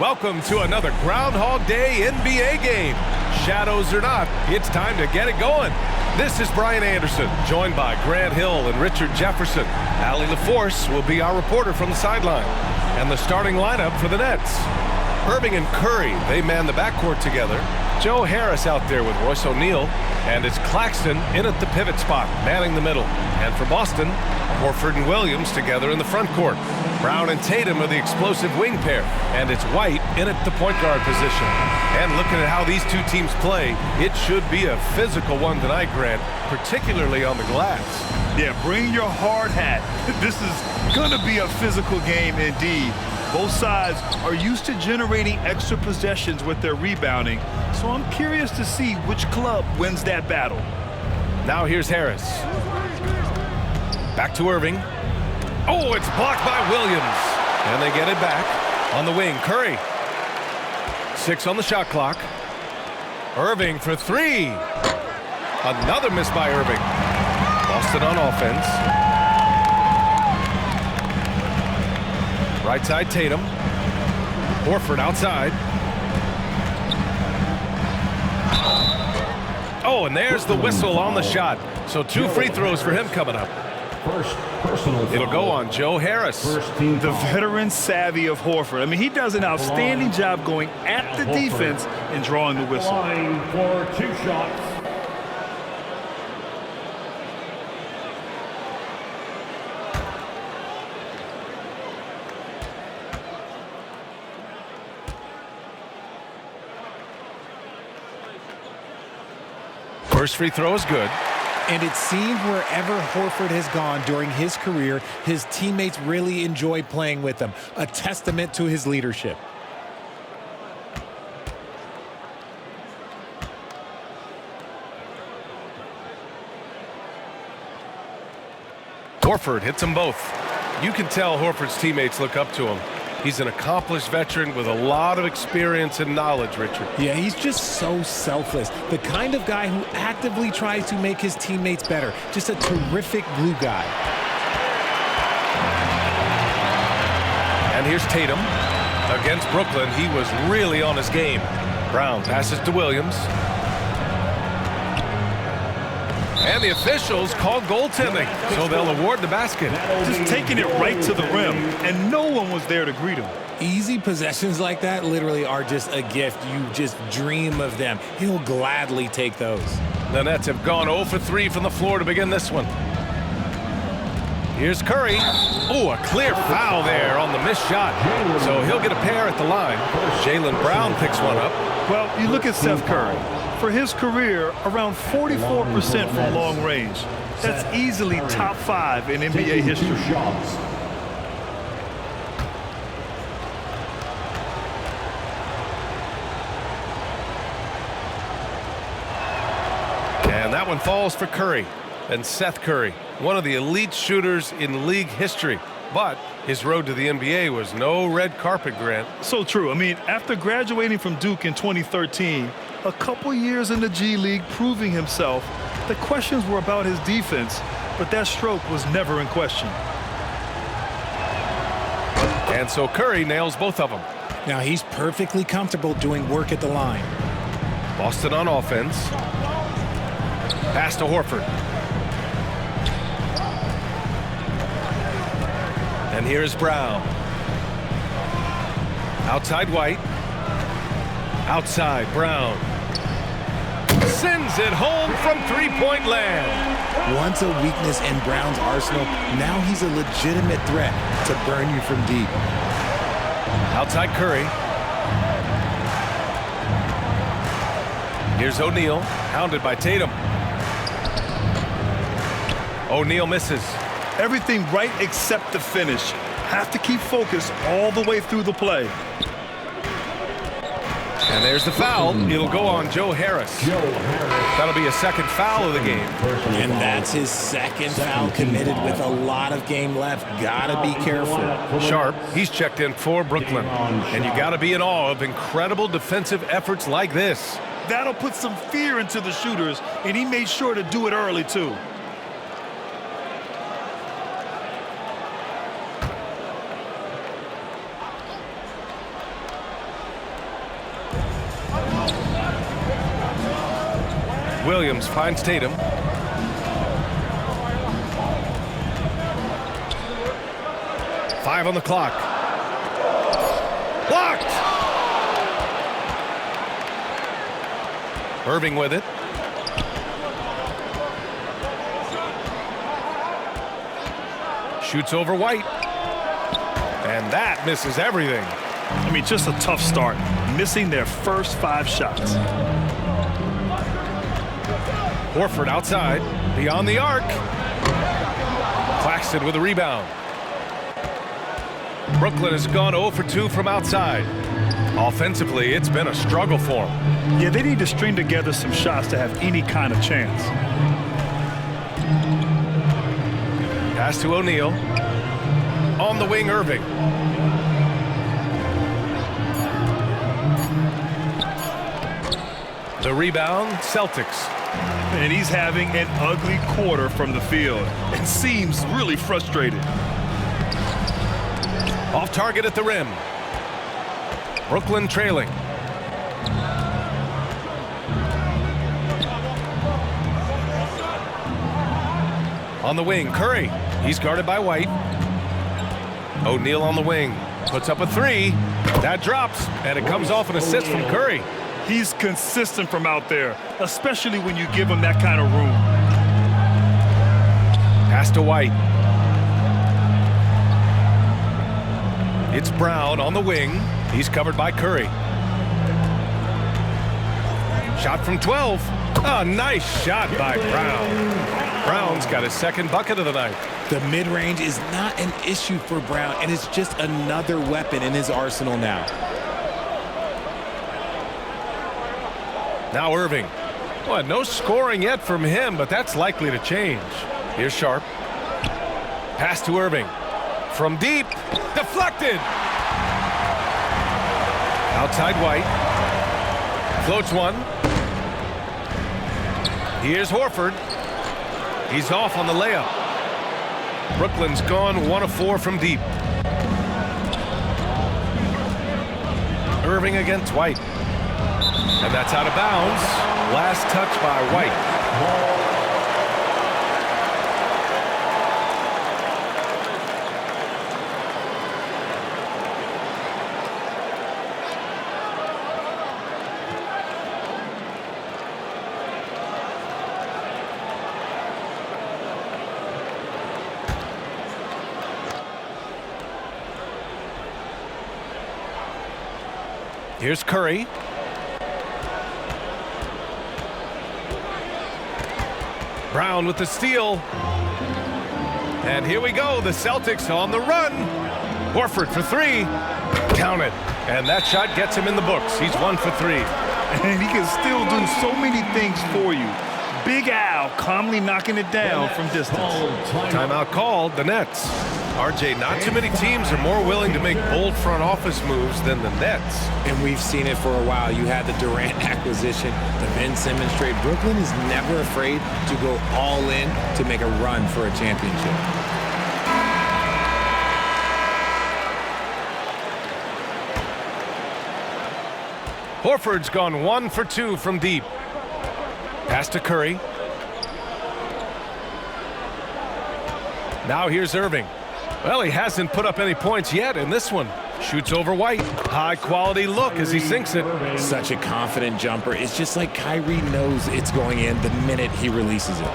Welcome to another Groundhog Day NBA game. Shadows or not, it's time to get it going. This is Brian Anderson, joined by Grant Hill and Richard Jefferson. Allie LaForce will be our reporter from the sideline. And the starting lineup for the Nets. Irving and Curry, they man the backcourt together. Joe Harris out there with Royce O'Neal. And it's Claxton in at the pivot spot, manning the middle. And for Boston, Horford and Williams together in the front court. Brown and Tatum are the explosive wing pair. And it's White in at the point guard position. And looking at how these two teams play, it should be a physical one tonight, Grant, particularly on the glass. Yeah, bring your hard hat. This is going to be a physical game indeed. Both sides are used to generating extra possessions with their rebounding, so I'm curious to see which club wins that battle. Now here's Harris. Back to Irving. Oh, it's blocked by Williams. And they get it back on the wing. Curry. 6 on the shot clock. Irving for 3. Another miss by Irving. Boston on offense. Right side, Tatum. Horford outside. Oh, and there's the whistle on the shot. So 2 free throws for him coming up. It'll go on Joe Harris. The veteran savvy of Horford. I mean, he does an outstanding job going at the defense and drawing the whistle. Line for 2 shots. First free throw is good. And it seems wherever Horford has gone during his career, his teammates really enjoy playing with him. A testament to his leadership. Horford hits them both. You can tell Horford's teammates look up to him. He's an accomplished veteran with a lot of experience and knowledge, Richard. Yeah, he's just so selfless. The kind of guy who actively tries to make his teammates better. Just a terrific glue guy. And here's Tatum. Against Brooklyn, he was really on his game. Brown passes to Williams. And the officials called goaltending, so they'll award the basket. Just taking it right to the rim, and no one was there to greet him. Easy possessions like that literally are just a gift. You just dream of them. He'll gladly take those. The Nets have gone 0 for 3 from the floor to begin this one. Here's Curry. Oh, a clear foul there on the missed shot. So he'll get a pair at the line. Jaylen Brown picks one up. Well, you look at Seth Curry. For his career, around 44% from long range. That's easily top 5 in NBA history. And that one falls for Curry. And Seth Curry, one of the elite shooters in league history. But his road to the NBA was no red carpet, Grant. So true. I mean, after graduating from Duke in 2013, a couple years in the G League proving himself, the questions were about his defense, but that stroke was never in question. And so Curry nails both of them. Now he's perfectly comfortable doing work at the line. Boston on offense. Pass to Horford. And here's Brown. Outside White. Outside Brown. Sends it home from three-point land. Once a weakness in Brown's arsenal, now he's a legitimate threat to burn you from deep. Outside Curry. Here's O'Neal, hounded by Tatum. O'Neal misses. Everything right except the finish. Have to keep focused all the way through the play. And there's the foul. It'll go on Joe Harris. That'll be a second foul of the game. And that's his second foul committed with a lot of game left. Gotta be careful. Sharp, he's checked in for Brooklyn. And you gotta be in awe of incredible defensive efforts like this. That'll put some fear into the shooters, and he made sure to do it early, too. Williams finds Tatum. Five on the clock. Blocked! Irving with it. Shoots over White. And that misses everything. I mean, just a tough start, missing their first 5 shots. Horford outside, beyond the arc. Claxton with a rebound. Brooklyn has gone 0 for 2 from outside. Offensively, it's been a struggle for them. Yeah, they need to string together some shots to have any kind of chance. Pass to O'Neal. On the wing, Irving. The rebound, Celtics. And he's having an ugly quarter from the field and seems really frustrated. Off target at the rim. Brooklyn trailing. On the wing, Curry. He's guarded by White. O'Neal on the wing. Puts up a 3. That drops, and it comes off an assist from Curry. He's consistent from out there, especially when you give him that kind of room. Pass to White. It's Brown on the wing. He's covered by Curry. Shot from 12. A nice shot by Brown. Brown's got his second bucket of the night. The mid-range is not an issue for Brown, and it's just another weapon in his arsenal now. Now Irving. Well, no scoring yet from him, but that's likely to change. Here's Sharp. Pass to Irving. From deep. Deflected. Outside White. Floats one. Here's Horford. He's off on the layup. Brooklyn's gone 1 of 4 from deep. Irving against White. And that's out of bounds. Last touch by White. Here's Curry. Brown with the steal. And here we go. The Celtics on the run. Horford for 3. Count it. And that shot gets him in the books. He's 1 for 3. And he can still do so many things for you. Big Al calmly knocking it down from distance. Timeout called, the Nets. RJ, not too many teams are more willing to make bold front office moves than the Nets. And we've seen it for a while. You had the Durant acquisition, the Ben Simmons trade. Brooklyn is never afraid to go all in to make a run for a championship. Horford's gone 1 for 2 from deep. Pass to Curry. Now here's Irving. Well, he hasn't put up any points yet in this one. Shoots over White. High quality look as he sinks it. Such a confident jumper. It's just like Kyrie knows it's going in the minute he releases it.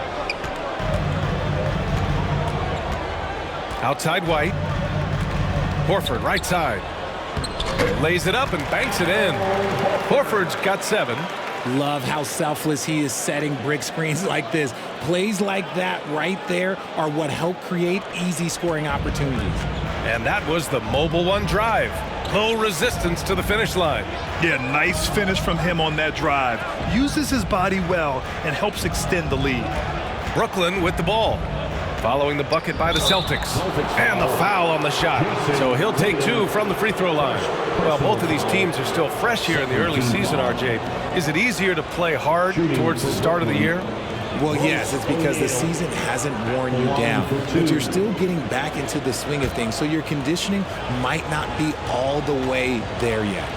Outside White. Horford right side. Lays it up and banks it in. Horford's got 7. Love how selfless he is setting brick screens like this. Plays like that right there are what help create easy scoring opportunities. And that was the mobile one drive. Low resistance to the finish line. Yeah, nice finish from him on that drive. Uses his body well and helps extend the lead. Brooklyn with the ball. Following the bucket by the Celtics. And the foul on the shot. So he'll take 2 from the free throw line. Well, both of these teams are still fresh here in the early season, RJ. Is it easier to play hard towards the start of the year? Well, yes, it's because the season hasn't worn you down, but you're still getting back into the swing of things, so your conditioning might not be all the way there yet.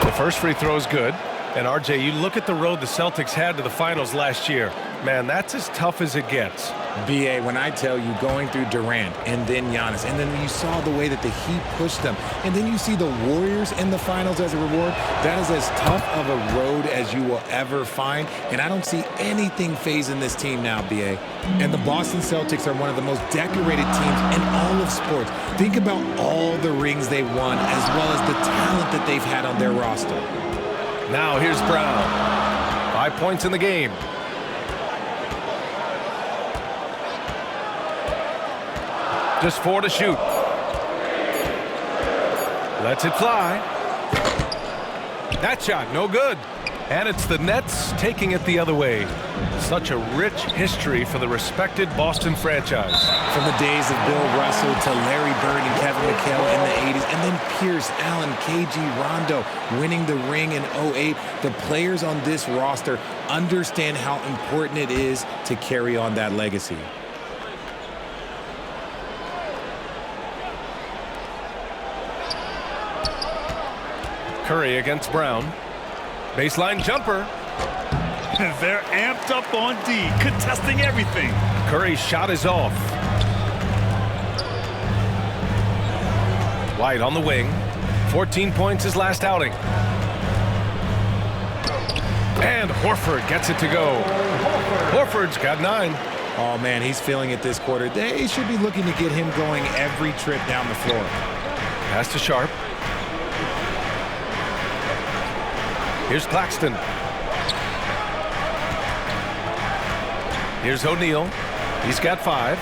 The first free throw is good. And RJ, you look at the road the Celtics had to the finals last year. Man, that's as tough as it gets. BA, when I tell you going through Durant and then Giannis, and then you saw the way that the Heat pushed them, and then you see the Warriors in the finals as a reward, that is as tough of a road as you will ever find, and I don't see anything phasing this team now, BA. And the Boston Celtics are one of the most decorated teams in all of sports. Think about all the rings they've won, as well as the talent that they've had on their roster. Now here's Brown. 5 points in the game. Just 4 to shoot. Lets it fly. That shot, no good. And it's the Nets taking it the other way. Such a rich history for the respected Boston franchise. From the days of Bill Russell to Larry Bird and Kevin McHale in the 80s, and then Pierce, Allen, KG, Rondo winning the ring in 08. The players on this roster understand how important it is to carry on that legacy. Curry against Brown. Baseline jumper. They're amped up on D, contesting everything. Curry's shot is off. White on the wing. 14 points his last outing. And Horford gets it to go. Horford's got 9. Oh, man, he's feeling it this quarter. They should be looking to get him going every trip down the floor. Pass to Sharp. Here's Claxton. Here's O'Neal. He's got 5.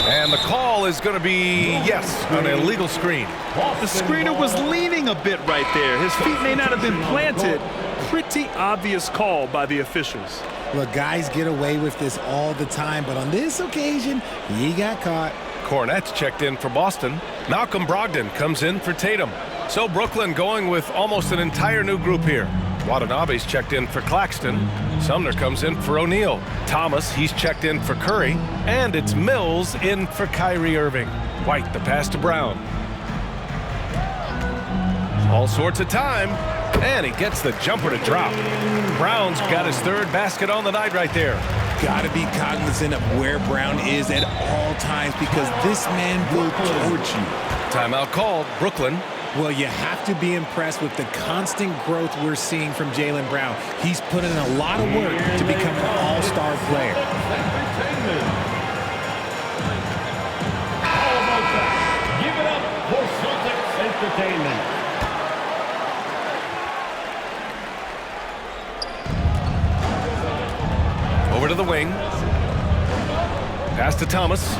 And the call is going to be, yes, an illegal screen. The screener was leaning a bit right there. His feet may not have been planted. Pretty obvious call by the officials. Look, guys get away with this all the time, but on this occasion, he got caught. Cornette's checked in for Boston. Malcolm Brogdon comes in for Tatum. So Brooklyn going with almost an entire new group here. Watanabe's checked in for Claxton. Sumner comes in for O'Neal. Thomas, he's checked in for Curry. And it's Mills in for Kyrie Irving. White, the pass to Brown. All sorts of time. And he gets the jumper to drop. Brown's got his 3rd basket on the night right there. Got to be cognizant of where Brown is at all times because this man will torch you. Timeout called. Brooklyn. Well, you have to be impressed with the constant growth we're seeing from Jaylen Brown. He's put in a lot of work to become an all-star player. Give it up for Celtics Entertainment. Over to the wing. Pass to Thomas.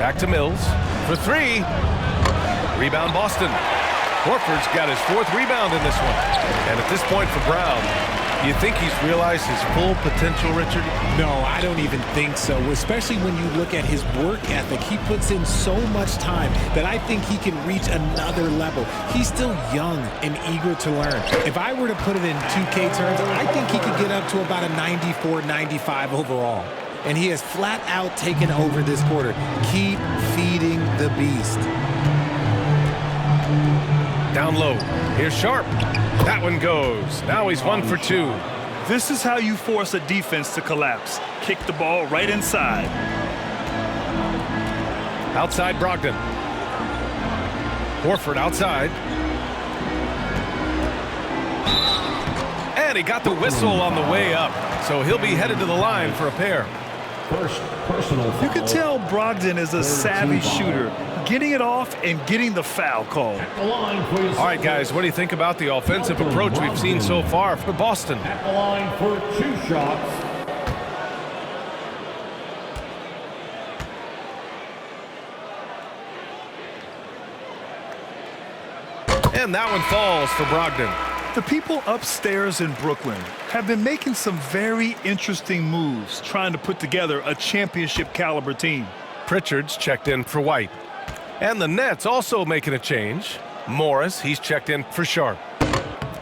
Back to Mills for 3. Rebound Boston. Horford's got his 4th rebound in this one. And at this point for Brown, you think he's realized his full potential, Richard? No, I don't even think so, especially when you look at his work ethic. He puts in so much time that I think he can reach another level. He's still young and eager to learn. If I were to put it in 2K terms, I think he could get up to about a 94, 95 overall. And he has flat out taken over this quarter. Keep feeding the beast. Down low. Here's Sharp. That one goes. Now he's 1 for 2. This is how you force a defense to collapse. Kick the ball right inside. Outside Brogdon. Horford outside. And he got the whistle on the way up. So he'll be headed to the line for a pair. First personal foul. You can tell Brogdon is a savvy shooter, getting it off and getting the foul call. The line for All right, guys, what do you think about the offensive approach we've seen so far for Boston? At the line for 2 shots. And that one falls for Brogdon. The people upstairs in Brooklyn have been making some very interesting moves trying to put together a championship caliber team. Pritchard's checked in for White. And the Nets also making a change. Morris, he's checked in for Sharp.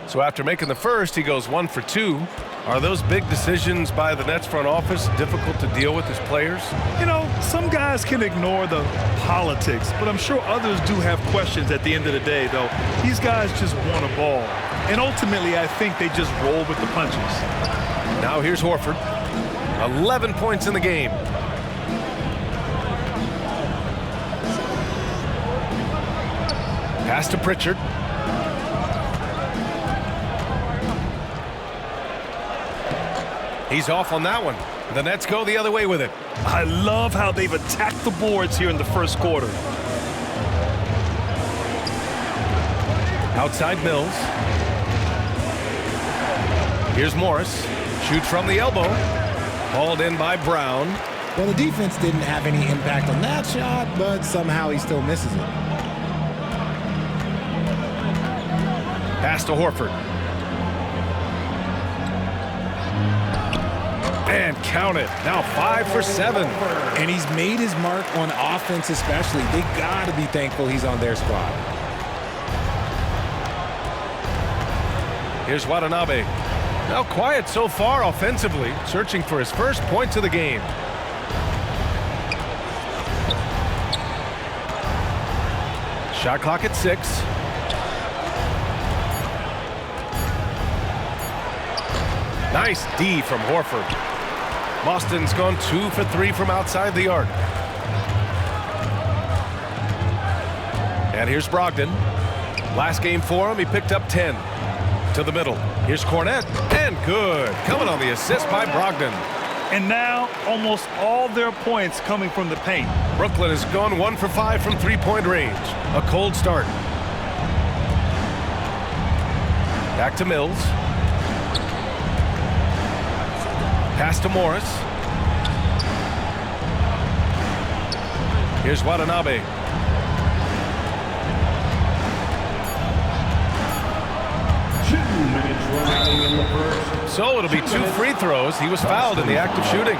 So after making the first, he goes 1 for 2. Are those big decisions by the Nets front office difficult to deal with as players? You know, some guys can ignore the politics, but I'm sure others do have questions at the end of the day, though. These guys just want a ball. And ultimately, I think they just roll with the punches. Now here's Horford. 11 points in the game. Pass to Pritchard. He's off on that one. The Nets go the other way with it. I love how they've attacked the boards here in the first quarter. Outside Mills. Here's Morris. Shoots from the elbow. Hauled in by Brown. Well, the defense didn't have any impact on that shot, but somehow he still misses it. Pass to Horford. And count it. Now 5 for 7. And he's made his mark on offense especially. They got to be thankful he's on their squad. Here's Watanabe. Now quiet so far offensively, searching for his first points of the game. Shot clock at 6. Nice D from Horford. Boston's gone 2 for 3 from outside the arc. And here's Brogdon. Last game for him, he picked up 10. To the middle. Here's Cornette. And good. Coming on the assist by Brogdon. And now almost all their points coming from the paint. Brooklyn has gone 1 for 5 from three-point range. A cold start. Back to Mills. Pass to Morris. Here's Watanabe. So it'll be 2 free throws. He was fouled in the act of shooting.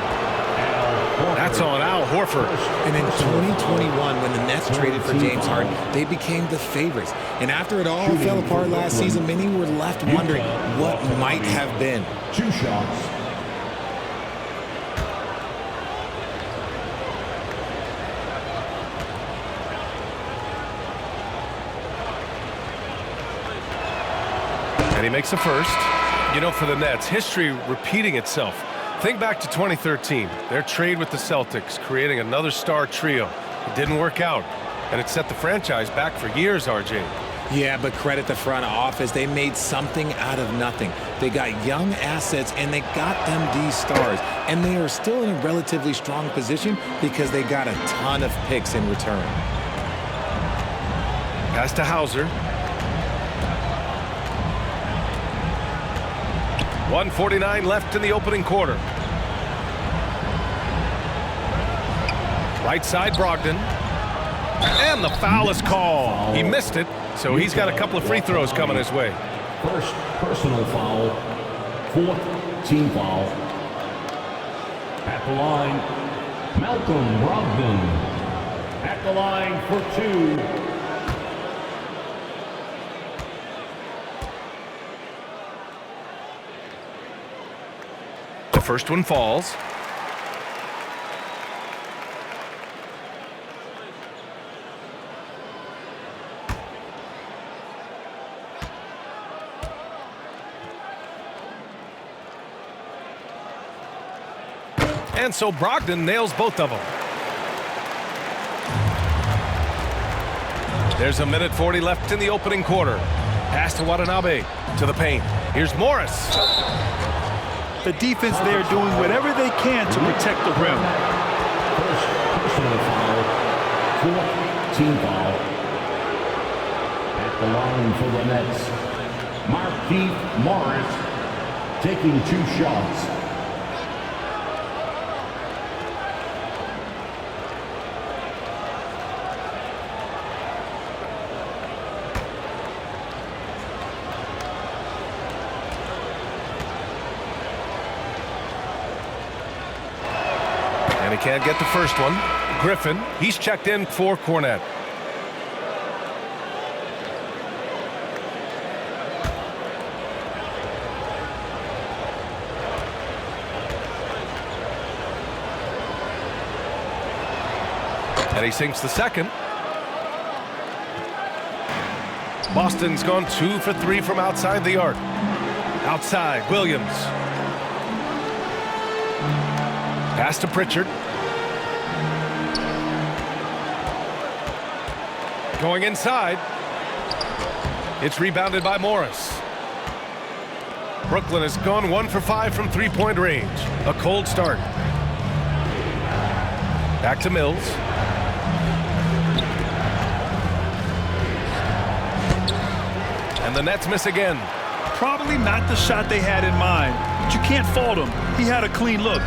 That's on Al Horford. And in 2021, when the Nets traded for James Harden, they became the favorites. And after it all fell apart last season, many were left wondering what might have been. 2 shots. And he makes the first. You know, for the Nets, history repeating itself. Think back to 2013, their trade with the Celtics, creating another star trio. It didn't work out, and it set the franchise back for years, RJ. Yeah, but credit the front office. They made something out of nothing. They got young assets, and they got them these stars. And they are still in a relatively strong position because they got a ton of picks in return. Pass to Hauser. 1:49 left in the opening quarter. Right side, Brogdon. And the foul is called. He missed it, so he's got a couple of free throws coming his way. First personal foul. 4th team foul. At the line, Malcolm Brogdon. At the line for 2. The first one falls. And so Brogdon nails both of them. There's 1:40 left in the opening quarter. Pass to Watanabe to the paint. Here's Morris. The defense there doing whatever they can to protect the rim. First personal foul. 4th team foul. At the line for the Nets, Markieff Morris taking 2 shots. And he can't get the first one. Griffin, he's checked in for Cornette. And he sinks the second. Boston's gone 2 for 3 from outside the arc. Outside, Williams. Pass to Pritchard. Going inside. It's rebounded by Morris. Brooklyn has gone 1 for 5 from three-point range. A cold start. Back to Mills. And the Nets miss again. Probably not the shot they had in mind, but you can't fault him. He had a clean look.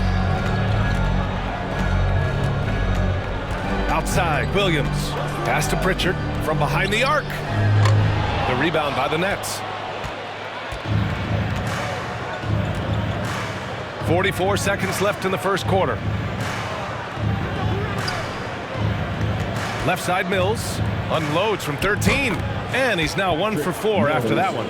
Outside, Williams. Pass to Pritchard from behind the arc. The rebound by the Nets. 44 seconds left in the first quarter. Left side, Mills unloads from 13, and he's now 1 for 4 after that one.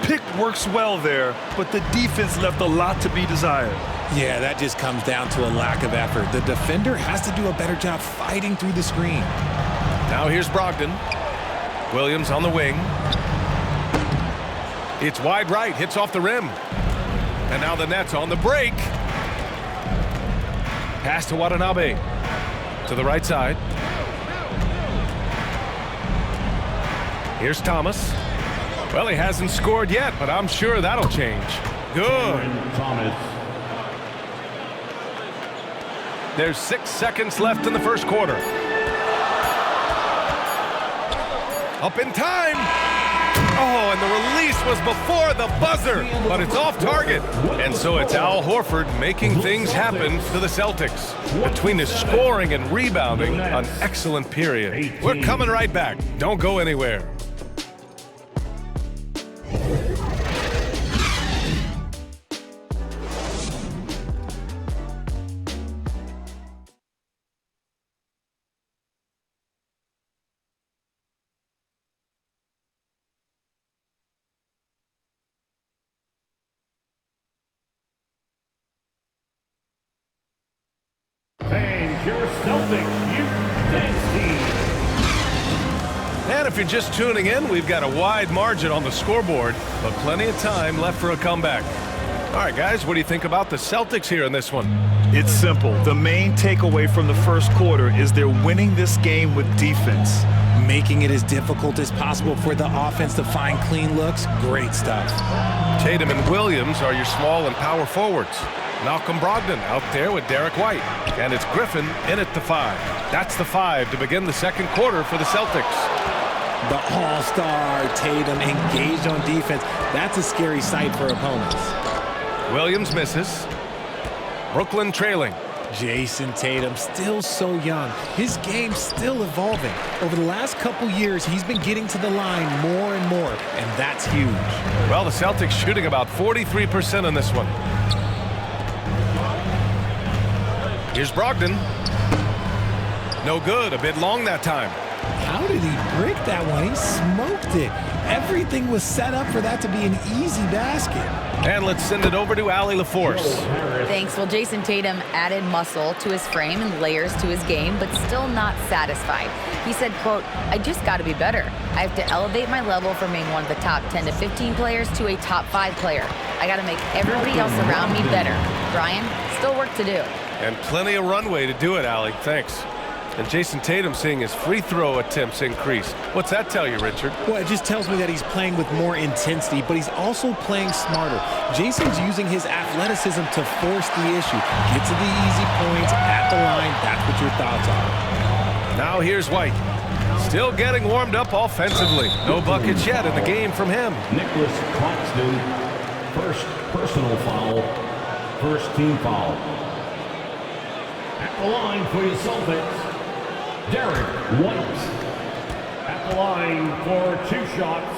Pick works well there, but the defense left a lot to be desired. Yeah, that just comes down to a lack of effort. The defender has to do a better job fighting through the screen. Now here's Brogdon. Williams on the wing. It's wide right, hits off the rim. And now the Nets on the break. Pass to Watanabe. To the right side. Here's Thomas. Well, he hasn't scored yet, but I'm sure that'll change. Good. Thomas. There's 6 seconds left in the first quarter. Up in time. Oh, and the release was before the buzzer, but it's off target. And so it's Al Horford making things happen to the Celtics. Between his scoring and rebounding, an excellent period. We're coming right back. Don't go anywhere. And your Celtics Youth Team. And if you're just tuning in, we've got a wide margin on the scoreboard, but plenty of time left for a comeback. All right, guys, what do you think about the Celtics here in this one? It's simple. The main takeaway from the first quarter is they're winning this game with defense. Making it as difficult as possible for the offense to find clean looks. Great stuff. Tatum and Williams are your small and power forwards. Malcolm Brogdon out there with Derek White. And it's Griffin in at the 5. That's the 5 to begin the second quarter for the Celtics. The all-star Tatum engaged on defense. That's a scary sight for opponents. Williams misses. Brooklyn trailing. Jayson Tatum, still so young. His game's still evolving. Over the last couple years, he's been getting to the line more and more, and that's huge. Well, the Celtics shooting about 43% on this one. Here's Brogdon. No good, a bit long that time. How did he break that one? He smoked it. Everything was set up for that to be an easy basket. And let's send it over to Allie LaForce. Thanks. Well, Jayson Tatum added muscle to his frame and layers to his game, but still not satisfied. He said, quote, "I just got to be better. I have to elevate my level from being one of the top 10 to 15 players to a top 5 player. I got to make everybody else around me better." Brian, still work to do. And plenty of runway to do it, Allie. Thanks. And Jayson Tatum seeing his free throw attempts increase. What's that tell you, Richard? Well, it just tells me that he's playing with more intensity, but he's also playing smarter. Jason's using his athleticism to force the issue. Get to the easy points at the line. That's what your thoughts are. Now here's White. Still getting warmed up offensively. No buckets yet in the game from him. Nicholas Claxton, first personal foul, first team foul. At the line for your Celtics, Derek White. At the line for 2 shots.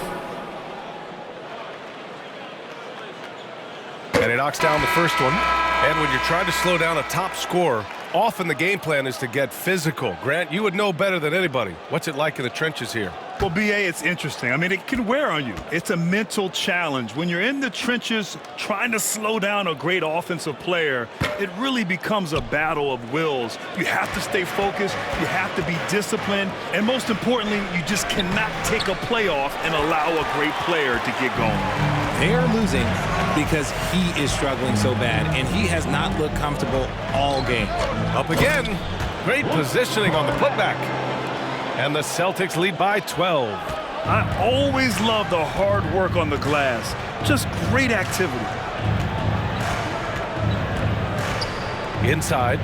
And he knocks down the first one. And when you're trying to slow down a top scorer, often the game plan is to get physical. Grant, you would know better than anybody. What's it like in the trenches here? Well, B.A., it's interesting. I mean, it can wear on you. It's a mental challenge. When you're in the trenches trying to slow down a great offensive player, it really becomes a battle of wills. You have to stay focused. You have to be disciplined. And most importantly, you just cannot take a play off and allow a great player to get going. They are losing because he is struggling so bad, and he has not looked comfortable all game. Up again. Great positioning on the putback. And the Celtics lead by 12. I always love the hard work on the glass. Just great activity. Inside.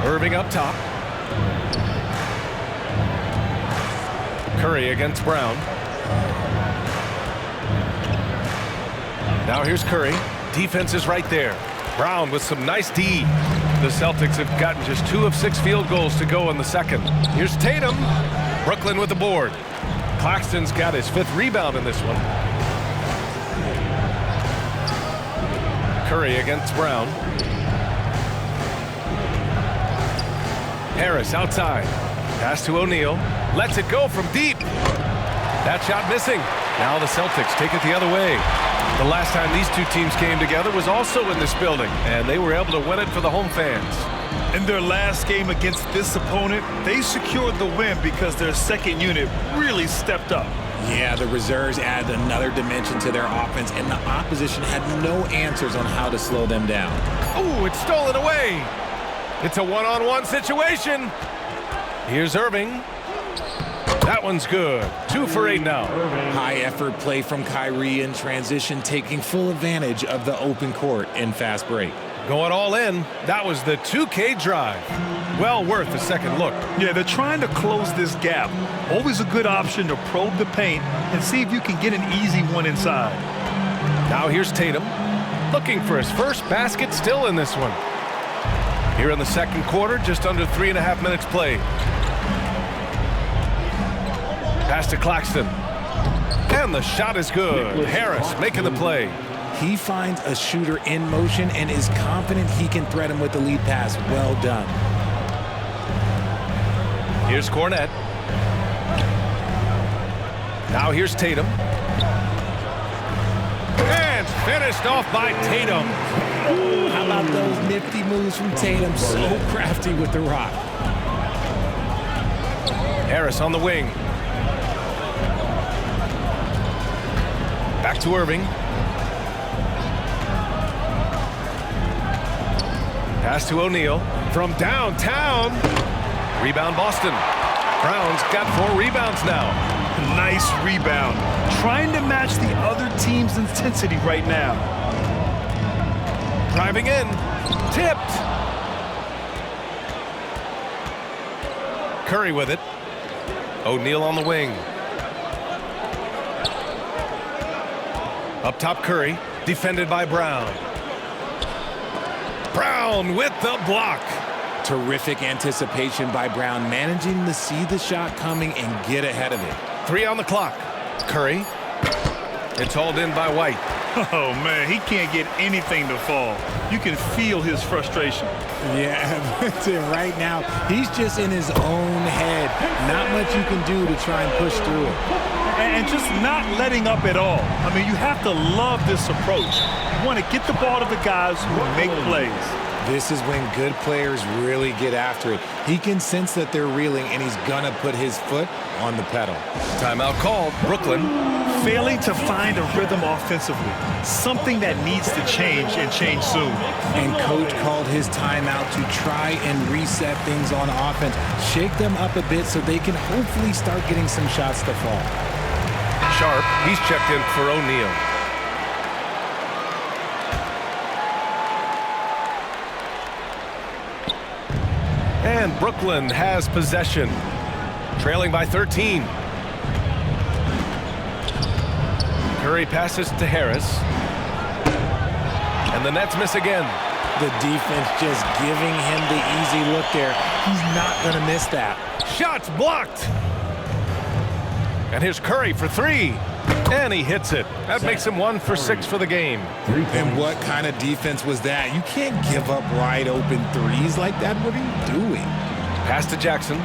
Irving up top. Curry against Brown. Now here's Curry. Defense is right there. Brown with some nice D. The Celtics have gotten just 2 of 6 field goals to go in the second. Here's Tatum. Brooklyn with the board. Claxton's got his 5th rebound in this one. Curry against Brown. Harris outside. Pass to O'Neal. Lets it go from deep. That shot missing. Now the Celtics take it the other way. The last time these two teams came together was also in this building, and they were able to win it for the home fans. In their last game against this opponent, they secured the win because their second unit really stepped up. Yeah, the reserves added another dimension to their offense, and the opposition had no answers on how to slow them down. Ooh, it's stolen away. It's a one-on-one situation. Here's Irving. That one's good. 2 for 8 now. High effort play from Kyrie in transition, taking full advantage of the open court in fast break. Going all in. That was the 2K drive. Well worth a second look. Yeah, they're trying to close this gap. Always a good option to probe the paint and see if you can get an easy one inside. Now here's Tatum. Looking for his first basket still in this one. Here in the second quarter, just under 3.5 minutes played. Pass to Claxton. And the shot is good. Harris making the play. He finds a shooter in motion and is confident he can threat him with the lead pass. Well done. Here's Cornette. Now here's Tatum. And finished off by Tatum. Ooh, how about those nifty moves from Tatum? So crafty with the rock. Harris on the wing. Back to Irving. Pass to O'Neal from downtown. Rebound Boston. Brown's got 4 rebounds now. Nice rebound. Trying to match the other team's intensity right now. Driving in. Tipped. Curry with it. O'Neal on the wing. Up top Curry. Defended by Brown. Brown with the block. Terrific anticipation by Brown, managing to see the shot coming and get ahead of it. 3 on the clock. Curry. It's hauled in by White. Oh, man, he can't get anything to fall. You can feel his frustration. Yeah, that's it. Right now, he's just in his own head. Not much you can do to try and push through it. And just not letting up at all. I mean, you have to love this approach. You want to get the ball to the guys who make plays. This is when good players really get after it. He can sense that they're reeling, and he's going to put his foot on the pedal. Timeout called. Brooklyn. Failing to find a rhythm offensively. Something that needs to change and change soon. And coach called his timeout to try and reset things on offense. Shake them up a bit so they can hopefully start getting some shots to fall. Sharp. He's checked in for O'Neal. And Brooklyn has possession. Trailing by 13. Curry passes to Harris. And the Nets miss again. The defense just giving him the easy look there. He's not going to miss that. Shots blocked. And here's Curry for 3. And he hits it. That makes him 1 for 6 for the game. And what kind of defense was that? You can't give up wide open threes like that. What are you doing? Pass to Jackson.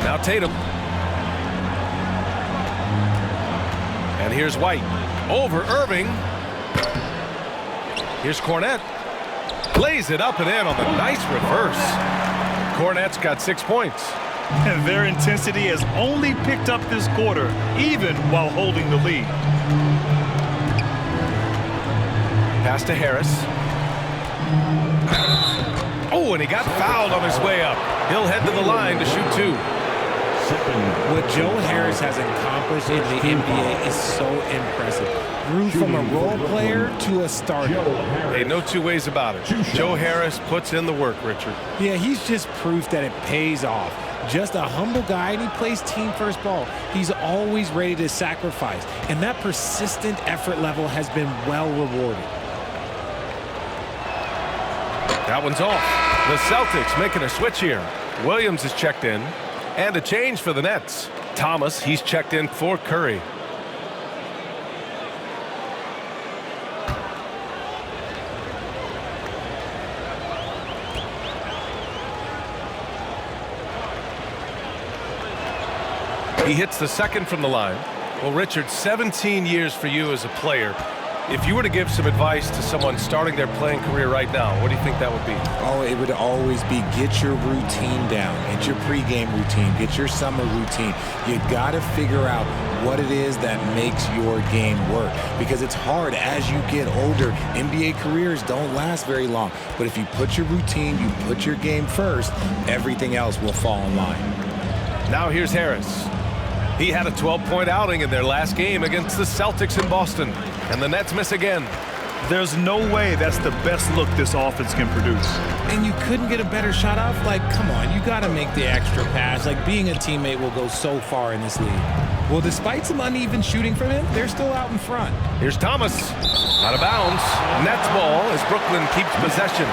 Now Tatum. And here's White. Over Irving. Here's Cornette. Lays it up and in on the nice reverse. Cornette's got 6 points. And their intensity has only picked up this quarter, even while holding the lead. Pass to Harris. Oh, and he got fouled on his way up. He'll head to the line to shoot 2. What Joe Harris has accomplished in the NBA is so impressive. Grew from a role player to a starter. Hey, no two ways about it. Joe Harris puts in the work, Richard. Yeah, he's just proof that it pays off. Just a humble guy, and he plays team first ball. He's always ready to sacrifice, and that persistent effort level has been well rewarded. That one's off. The Celtics making a switch here. Williams is checked in. And a change for the Nets. Thomas, he's checked in for Curry. He hits the second from the line. Well, Richard, 17 years for you as a player. If you were to give some advice to someone starting their playing career right now, what do you think that would be? Oh, it would always be get your routine down. Get your pregame routine. Get your summer routine. You got to figure out what it is that makes your game work. Because it's hard as you get older. NBA careers don't last very long. But if you put your routine, you put your game first, everything else will fall in line. Now here's Harris. He had a 12-point outing in their last game against the Celtics in Boston. And the Nets miss again. There's no way that's the best look this offense can produce. And you couldn't get a better shot off? Like, come on, you got to make the extra pass. Like, being a teammate will go so far in this league. Well, despite some uneven shooting from him, they're still out in front. Here's Thomas. Out of bounds. Nets ball as Brooklyn keeps possession.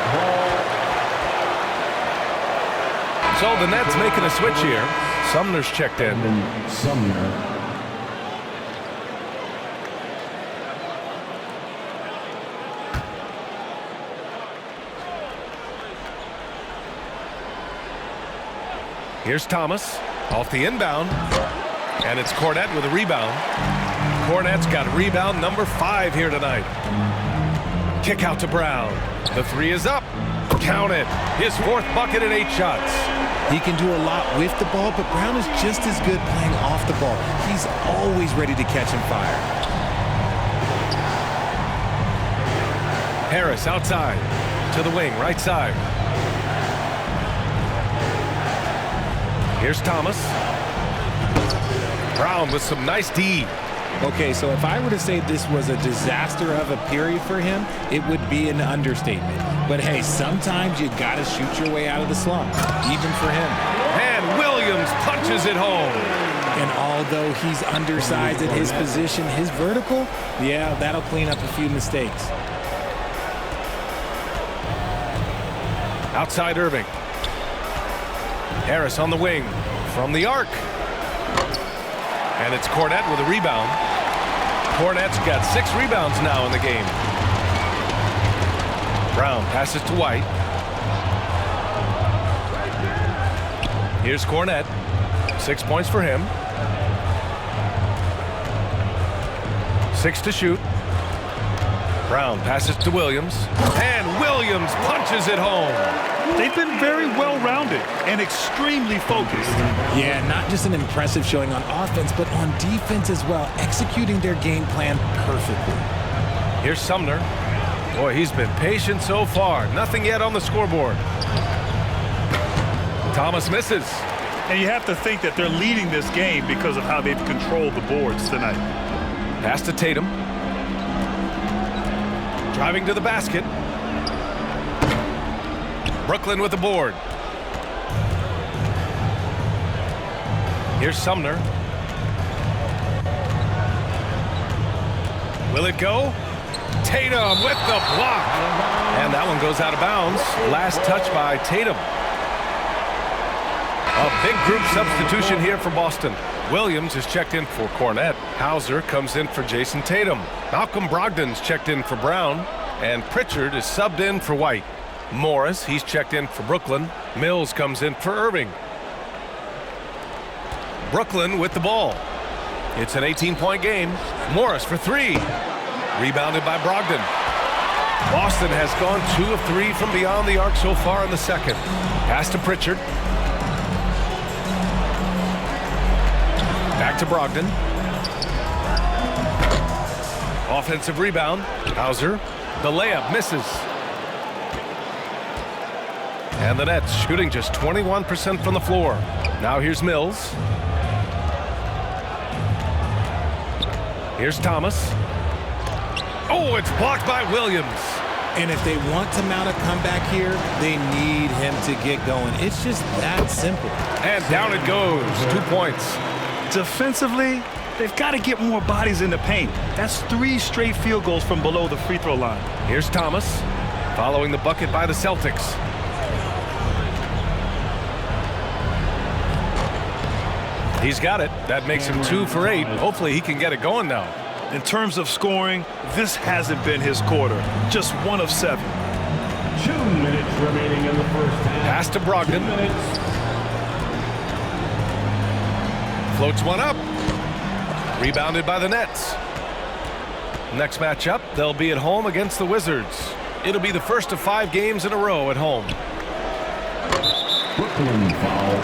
So the Nets making a switch here. Sumner's checked in. Sumner. Here's Thomas off the inbound, and it's Cornette with a rebound. Cornette's got rebound number 5 here tonight. Kick out to Brown. The 3 is up. Count it. His 4th bucket in 8 shots. He can do a lot with the ball, but Brown is just as good playing off the ball. He's always ready to catch and fire. Harris outside to the wing, right side. Here's Thomas. Brown with some nice D. Okay, so if I were to say this was a disaster of a period for him, it would be an understatement. But hey, sometimes you got to shoot your way out of the slump, even for him. And Williams punches it home. And although he's undersized at his position, his vertical, yeah, that'll clean up a few mistakes. Outside Irving. Harris on the wing from the arc. And it's Cornette with a rebound. Cornette's got 6 rebounds now in the game. Brown passes to White. Here's Cornette. 6 points for him. 6 to shoot. Brown passes to Williams. And Williams punches it home. They've been very well-rounded and extremely focused. Yeah, not just an impressive showing on offense, but on defense as well, executing their game plan perfectly. Here's Sumner. Boy, he's been patient so far. Nothing yet on the scoreboard. Thomas misses. And you have to think that they're leading this game because of how they've controlled the boards tonight. Pass to Tatum. Driving to the basket. Brooklyn with the board. Here's Sumner. Will it go? Tatum with the block. And that one goes out of bounds. Last touch by Tatum. A big group substitution here for Boston. Williams is checked in for Cornette. Hauser comes in for Jayson Tatum. Malcolm Brogdon's checked in for Brown. And Pritchard is subbed in for White. Morris, he's checked in for Brooklyn. Mills comes in for Irving. Brooklyn with the ball. It's an 18-point game. Morris for three. Rebounded by Brogdon. Boston has gone 2 of 3 from beyond the arc so far in the second. Pass to Pritchard. Back to Brogdon. Offensive rebound. Hauser. The layup misses. And the Nets shooting just 21% from the floor. Now here's Mills. Here's Thomas. Oh, it's blocked by Williams. And if they want to mount a comeback here, they need him to get going. It's just that simple. And down it goes. 2 points. Defensively, they've got to get more bodies in the paint. That's 3 straight field goals from below the free throw line. Here's Thomas, following the bucket by the Celtics. He's got it. That makes him 2 for 8. Hopefully he can get it going now. In terms of scoring, this hasn't been his quarter. Just 1 of 7. 2 minutes remaining in the first half. Pass to Brogdon. 2 minutes. Floats one up. Rebounded by the Nets. Next matchup, they'll be at home against the Wizards. It'll be the first of 5 games in a row at home. Brooklyn foul.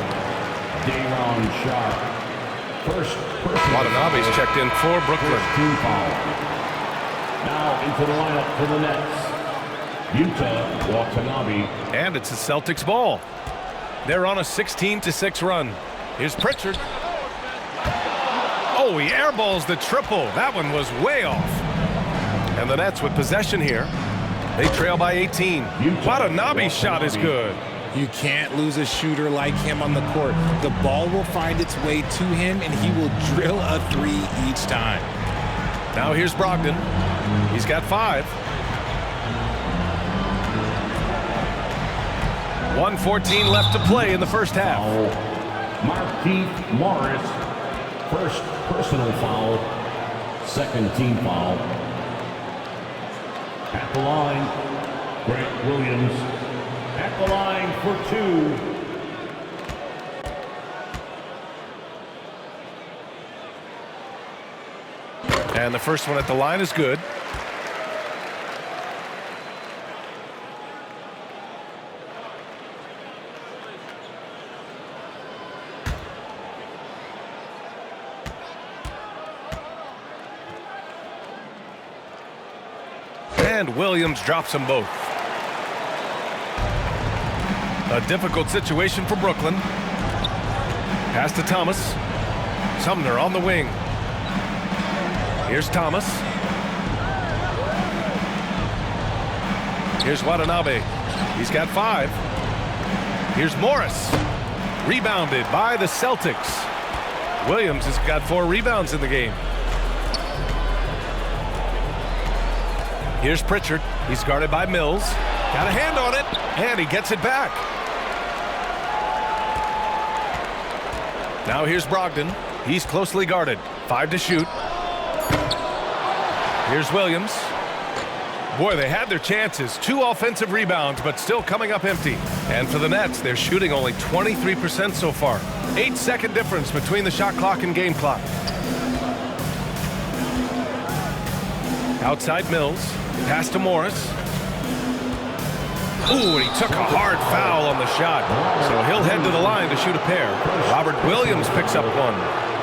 Day'Ron Sharp. First Watanabe's checked in for Brooklyn. First team foul. Now into the lineup for the Nets. Yuta Watanabe. And it's the Celtics ball. They're on a 16-6 run. Here's Pritchard. Oh, he airballs the triple. That one was way off. And the Nets with possession here. They trail by 18. Watanabe's shot is good. You can't lose a shooter like him on the court. The ball will find its way to him, and he will drill a 3 each time. Now here's Brogdon. He's got 5. 1:14 left to play in the first half. Markieff Morris. First personal foul. Second team foul. At the line, Grant Williams. At the line for 2. And the first one at the line is good. And Williams drops them both. A difficult situation for Brooklyn. Pass to Thomas. Sumner on the wing. Here's Thomas. Here's Watanabe. He's got 5. Here's Morris. Rebounded by the Celtics. Williams has got 4 rebounds in the game. Here's Pritchard. He's guarded by Mills. Got a hand on it, and he gets it back. Now here's Brogdon. He's closely guarded. 5 to shoot. Here's Williams. Boy, they had their chances. 2 offensive rebounds, but still coming up empty. And for the Nets, they're shooting only 23% so far. 8-second difference between the shot clock and game clock. Outside Mills. Pass to Morris. Ooh, and he took a hard foul on the shot. So he'll head to the line to shoot a pair. Robert Williams picks up 1.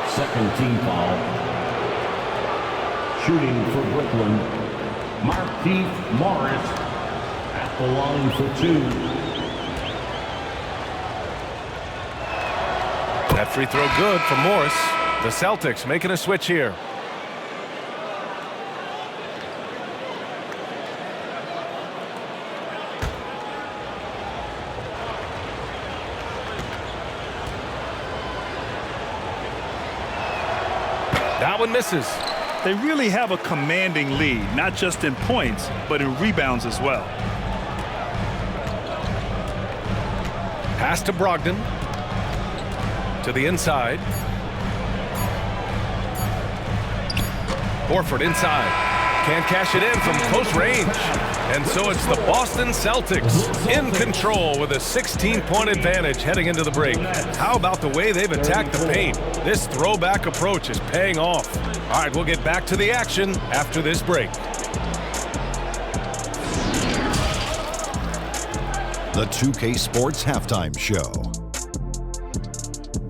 Second team foul. Shooting for Brooklyn. Markieff Morris at the line for 2. That free throw good for Morris. The Celtics making a switch here. That one misses. They really have a commanding lead, not just in points, but in rebounds as well. Pass to Brogdon. To the inside. Horford inside. Can't cash it in from close range. And so it's the Boston Celtics in control with a 16-point advantage heading into the break. How about the way they've attacked the paint? This throwback approach is paying off. All right, we'll get back to the action after this break. The 2K Sports Halftime Show.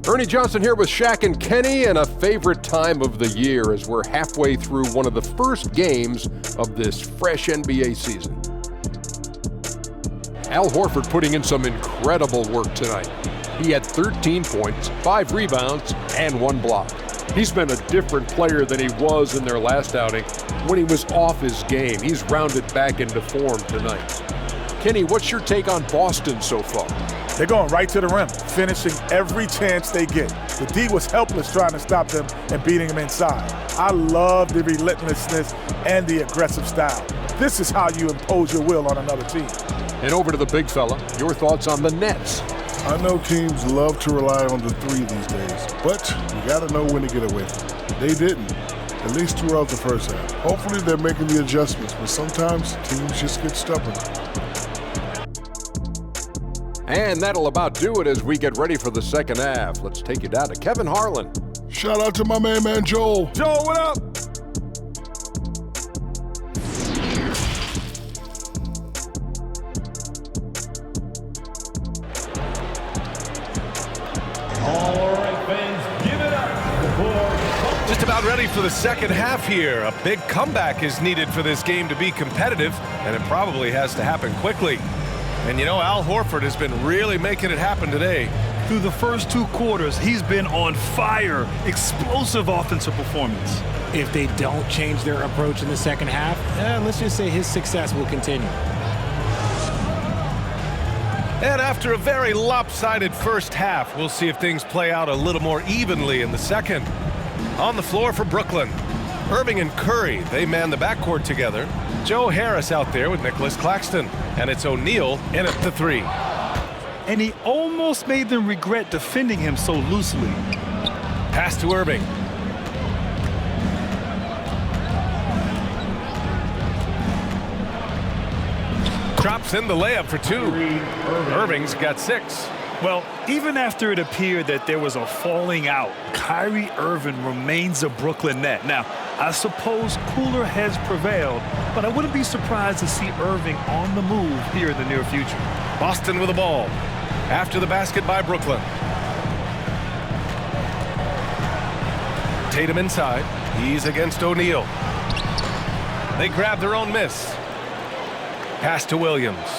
Ernie Johnson here with Shaq and Kenny, and a favorite time of the year as we're halfway through one of the first games of this fresh NBA season. Al Horford putting in some incredible work tonight. He had 13 points, 5 rebounds, and 1 block. He's been a different player than he was in their last outing when he was off his game. He's rounded back into form tonight. Kenny, what's your take on Boston so far? They're going right to the rim, finishing every chance they get. The D was helpless trying to stop them and beating them inside. I love the relentlessness and the aggressive style. This is how you impose your will on another team. And over to the big fella, your thoughts on the Nets. I know teams love to rely on the 3 these days, but you got to know when to get away from it. They didn't, at least throughout the first half. Hopefully they're making the adjustments, but sometimes teams just get stubborn. And that'll about do it as we get ready for the second half. Let's take you down to Kevin Harlan. Shout out to my man Joel. Joel, what up? All right, fans, give it up. Just about ready for the second half here. A big comeback is needed for this game to be competitive, and it probably has to happen quickly. And you know, Al Horford has been really making it happen today. Through the first 2 quarters, he's been on fire. Explosive offensive performance. If they don't change their approach in the second half, let's just say his success will continue. And after a very lopsided first half, we'll see if things play out a little more evenly in the second. On the floor for Brooklyn, Irving and Curry, they man the backcourt together. Joe Harris out there with Nicholas Claxton. And it's O'Neal in at the 3. And he almost made them regret defending him so loosely. Pass to Irving. Drops in the layup for 2. Irving's got 6. Well, even after it appeared that there was a falling out, Kyrie Irving remains a Brooklyn Net. Now, I suppose cooler heads prevailed, but I wouldn't be surprised to see Irving on the move here in the near future. Boston with the ball. After the basket by Brooklyn. Tatum inside. He's against O'Neal. They grab their own miss. Pass to Williams.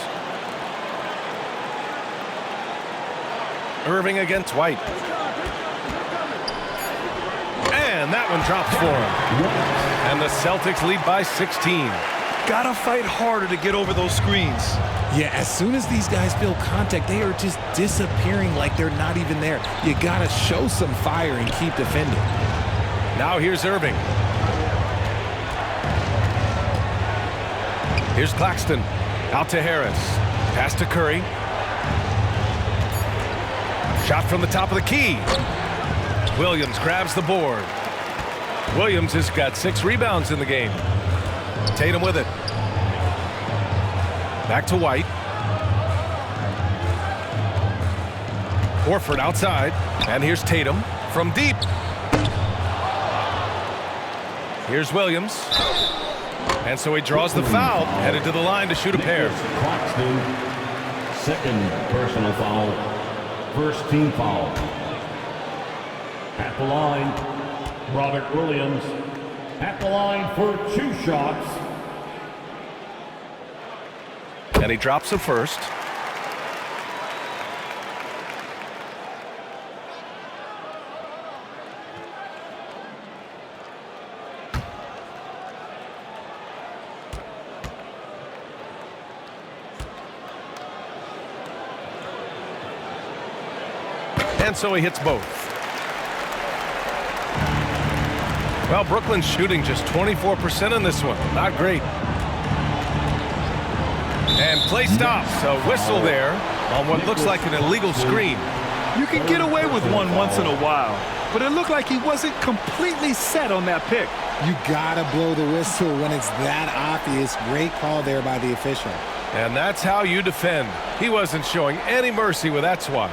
Irving against White. And that one drops for him. And the Celtics lead by 16. Gotta fight harder to get over those screens. Yeah, as soon as these guys feel contact, they are just disappearing like they're not even there. You gotta show some fire and keep defending. Now here's Irving. Here's Claxton. Out to Harris. Pass to Curry. Shot from the top of the key. Williams grabs the board. Williams has got 6 rebounds in the game. Tatum with it. Back to White. Horford outside. And here's Tatum from deep. Here's Williams. And so he draws the foul, headed to the line to shoot a pair. Claxton, second personal foul, first team foul. At the line, Robert Williams. At the line for 2 shots. And he drops the first. And so he hits both. Well, Brooklyn's shooting just 24% in this one. Not great. And play stops. A whistle there on what looks like an illegal screen. You can get away with one once in a while, but it looked like he wasn't completely set on that pick. You gotta blow the whistle when it's that obvious. Great call there by the official. And that's how you defend. He wasn't showing any mercy with that swat.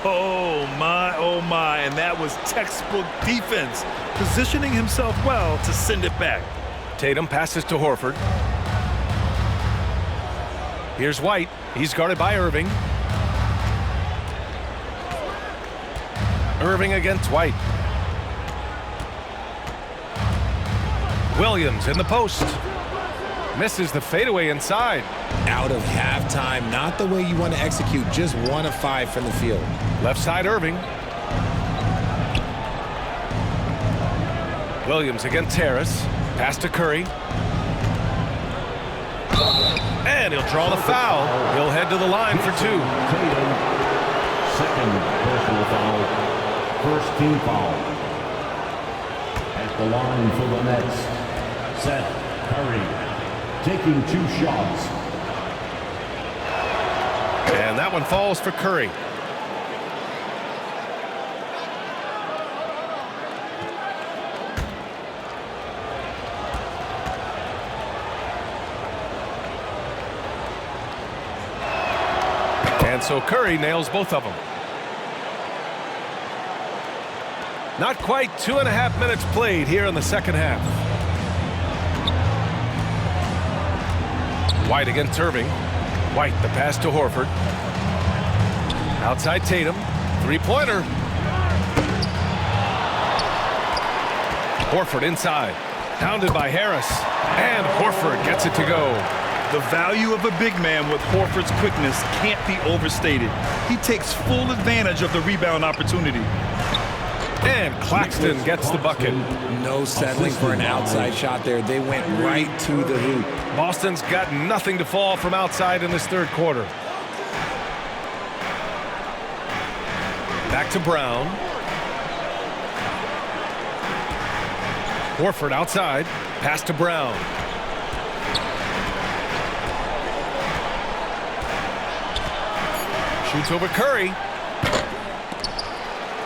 Oh my, and that was textbook defense, positioning himself well to send it back. Tatum passes to Horford. Here's White. He's guarded by Irving. Irving against White. Williams in the post. Misses the fadeaway inside. Out of halftime, not the way you want to execute, just 1 of 5 from the field. Left side Irving. Williams against Harris. Pass to Curry. And he'll draw the foul. He'll head to the line for 2. Second personal foul. First team foul. At the line for the Nets, Seth Curry taking 2 shots. And that one falls for Curry. And so Curry nails both of them. Not quite 2.5 minutes played here in the second half. White against Irving. White, the pass to Horford. Outside Tatum. 3-pointer. Horford inside. Pounded by Harris. And Horford gets it to go. The value of a big man with Horford's quickness can't be overstated. He takes full advantage of the rebound opportunity. And Claxton gets the bucket. No settling for an outside shot there. They went right to the hoop. Boston's got nothing to fall from outside in this third quarter. Back to Brown. Horford outside. Pass to Brown. Shoots over Curry.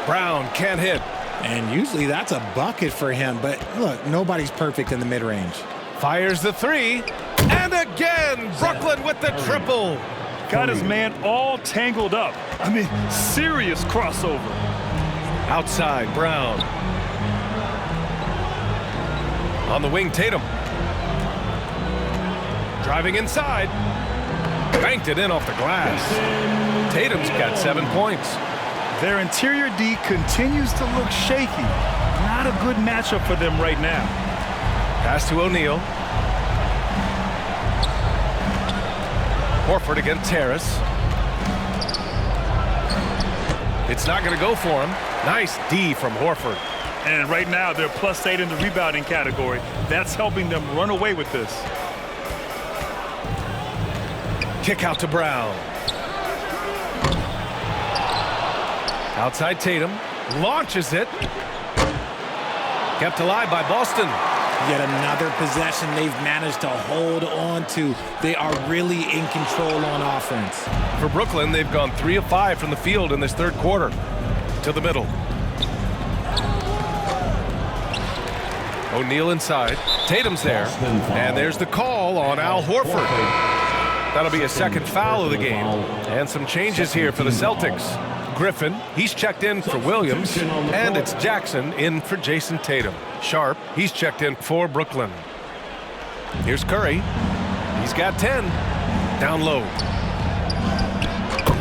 Brown can't hit. And usually that's a bucket for him, but look, nobody's perfect in the mid-range. Fires the 3. And again, Brooklyn with the triple. Got his man all tangled up. I mean, serious crossover. Outside, Brown. On the wing, Tatum. Driving inside. Banked it in off the glass. Tatum's got 7 points. Their interior D continues to look shaky. Not a good matchup for them right now. Pass to O'Neal. Horford against Harris. It's not going to go for him. Nice D from Horford. And right now they're +8 in the rebounding category. That's helping them run away with this. Kick out to Brown. Outside Tatum. Launches it. Kept alive by Boston. Yet another possession they've managed to hold on to. They are really in control on offense. For Brooklyn, they've gone 3 of 5 from the field in this third quarter. To the middle. O'Neal inside. Tatum's there. And there's the call on Al Horford. That'll be a second foul of the game. And some changes here for the Celtics. Griffin, he's checked in for Williams. And it's Jackson in for Jayson Tatum. Sharp, he's checked in for Brooklyn. Here's Curry. He's got 10. Down low.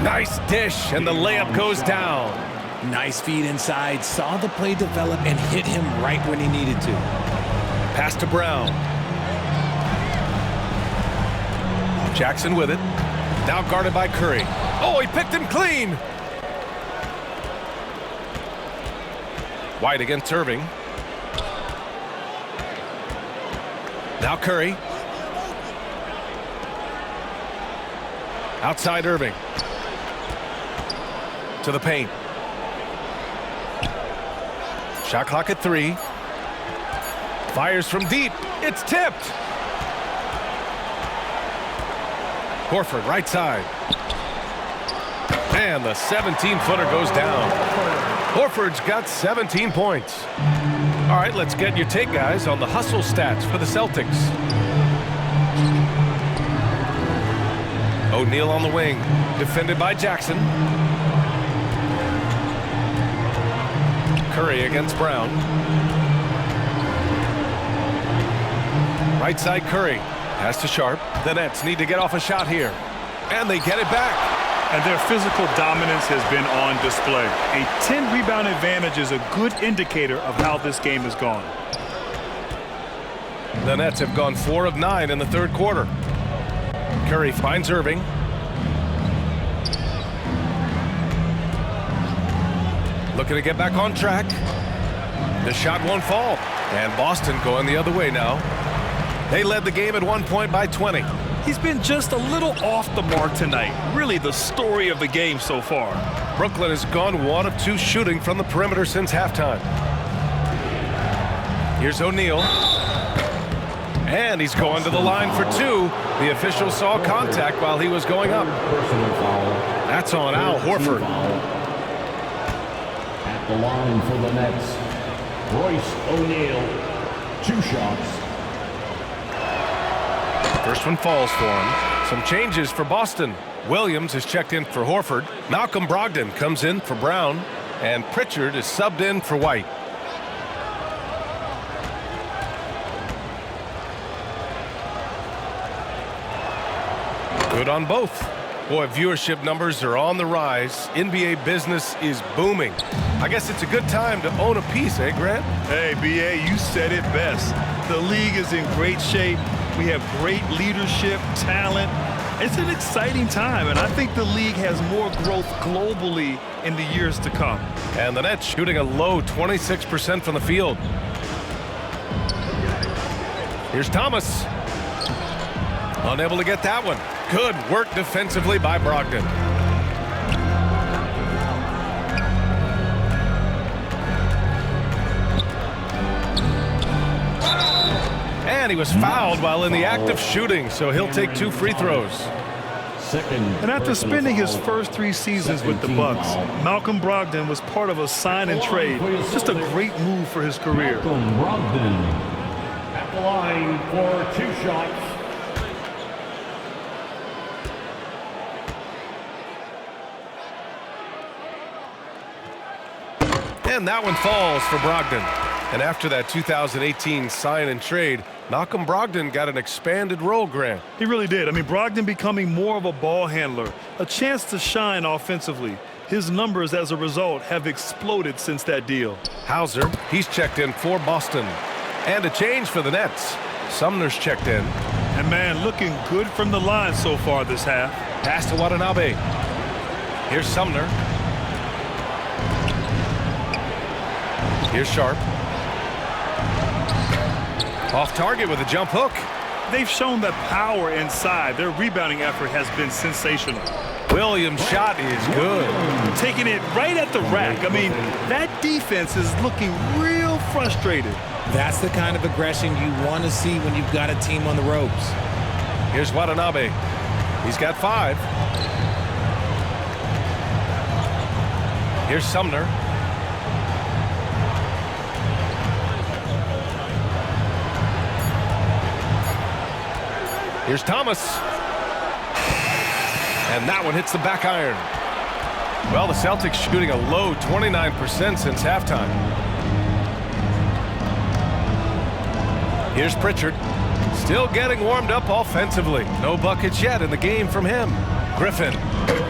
Nice dish, and the layup goes down. Nice feed inside. Saw the play develop and hit him right when he needed to. Pass to Brown. Jackson with it. Now guarded by Curry. Oh, he picked him clean. White against Irving. Now Curry. Outside Irving. To the paint. Shot clock at 3. Fires from deep. It's tipped. Horford right side. And the 17-footer goes down. Horford's got 17 points. All right, let's get your take, guys, on the hustle stats for the Celtics. O'Neal on the wing, defended by Jackson. Curry against Brown. Right side Curry. Pass to Sharp. The Nets need to get off a shot here. And they get it back. And their physical dominance has been on display. A 10-rebound advantage is a good indicator of how this game has gone. The Nets have gone 4 of 9 in the third quarter. Curry finds Irving. Looking to get back on track. The shot won't fall. And Boston going the other way now. They led the game at one point by 20. He's been just a little off the mark tonight. Really the story of the game so far. Brooklyn has gone 1 of 2 shooting from the perimeter since halftime. Here's O'Neal. And he's going to the line for 2. The official saw contact while he was going up. That's on Al Horford. At the line for the Nets, Royce O'Neal, 2 shots. First one falls for him. Some changes for Boston. Williams is checked in for Horford. Malcolm Brogdon comes in for Brown. And Pritchard is subbed in for White. Good on both. Boy, viewership numbers are on the rise. NBA business is booming. I guess it's a good time to own a piece, eh, Grant? Hey, B.A., you said it best. The league is in great shape. We have great leadership, talent. It's an exciting time, and I think the league has more growth globally in the years to come. And the Nets shooting a low 26% from the field. Here's Thomas. Unable to get that one. Good work defensively by Brogdon. And he was fouled while in the act of shooting, so he'll take 2 free throws. And after spending his first 3 seasons with the Bucks, Malcolm Brogdon was part of a sign and trade. Just a great move for his career. Malcolm Brogdon at the line for 2 shots. And that one falls for Brogdon. And after that 2018 sign and trade, Malcolm Brogdon got an expanded role, Grant. He really did. I mean, Brogdon becoming more of a ball handler, a chance to shine offensively. His numbers as a result have exploded since that deal. Hauser, he's checked in for Boston. And a change for the Nets. Sumner's checked in. And man, looking good from the line so far this half. Pass to Watanabe. Here's Sumner. Here's Sharp. Off target with a jump hook. They've shown that power inside. Their rebounding effort has been sensational. Williams' shot is good. Taking it right at the rack. I mean, that defense is looking real frustrated. That's the kind of aggression you want to see when you've got a team on the ropes. Here's Watanabe. He's got 5. Here's Sumner. Here's Thomas. And that one hits the back iron. Well, the Celtics shooting a low 29% since halftime. Here's Pritchard. Still getting warmed up offensively. No buckets yet in the game from him. Griffin.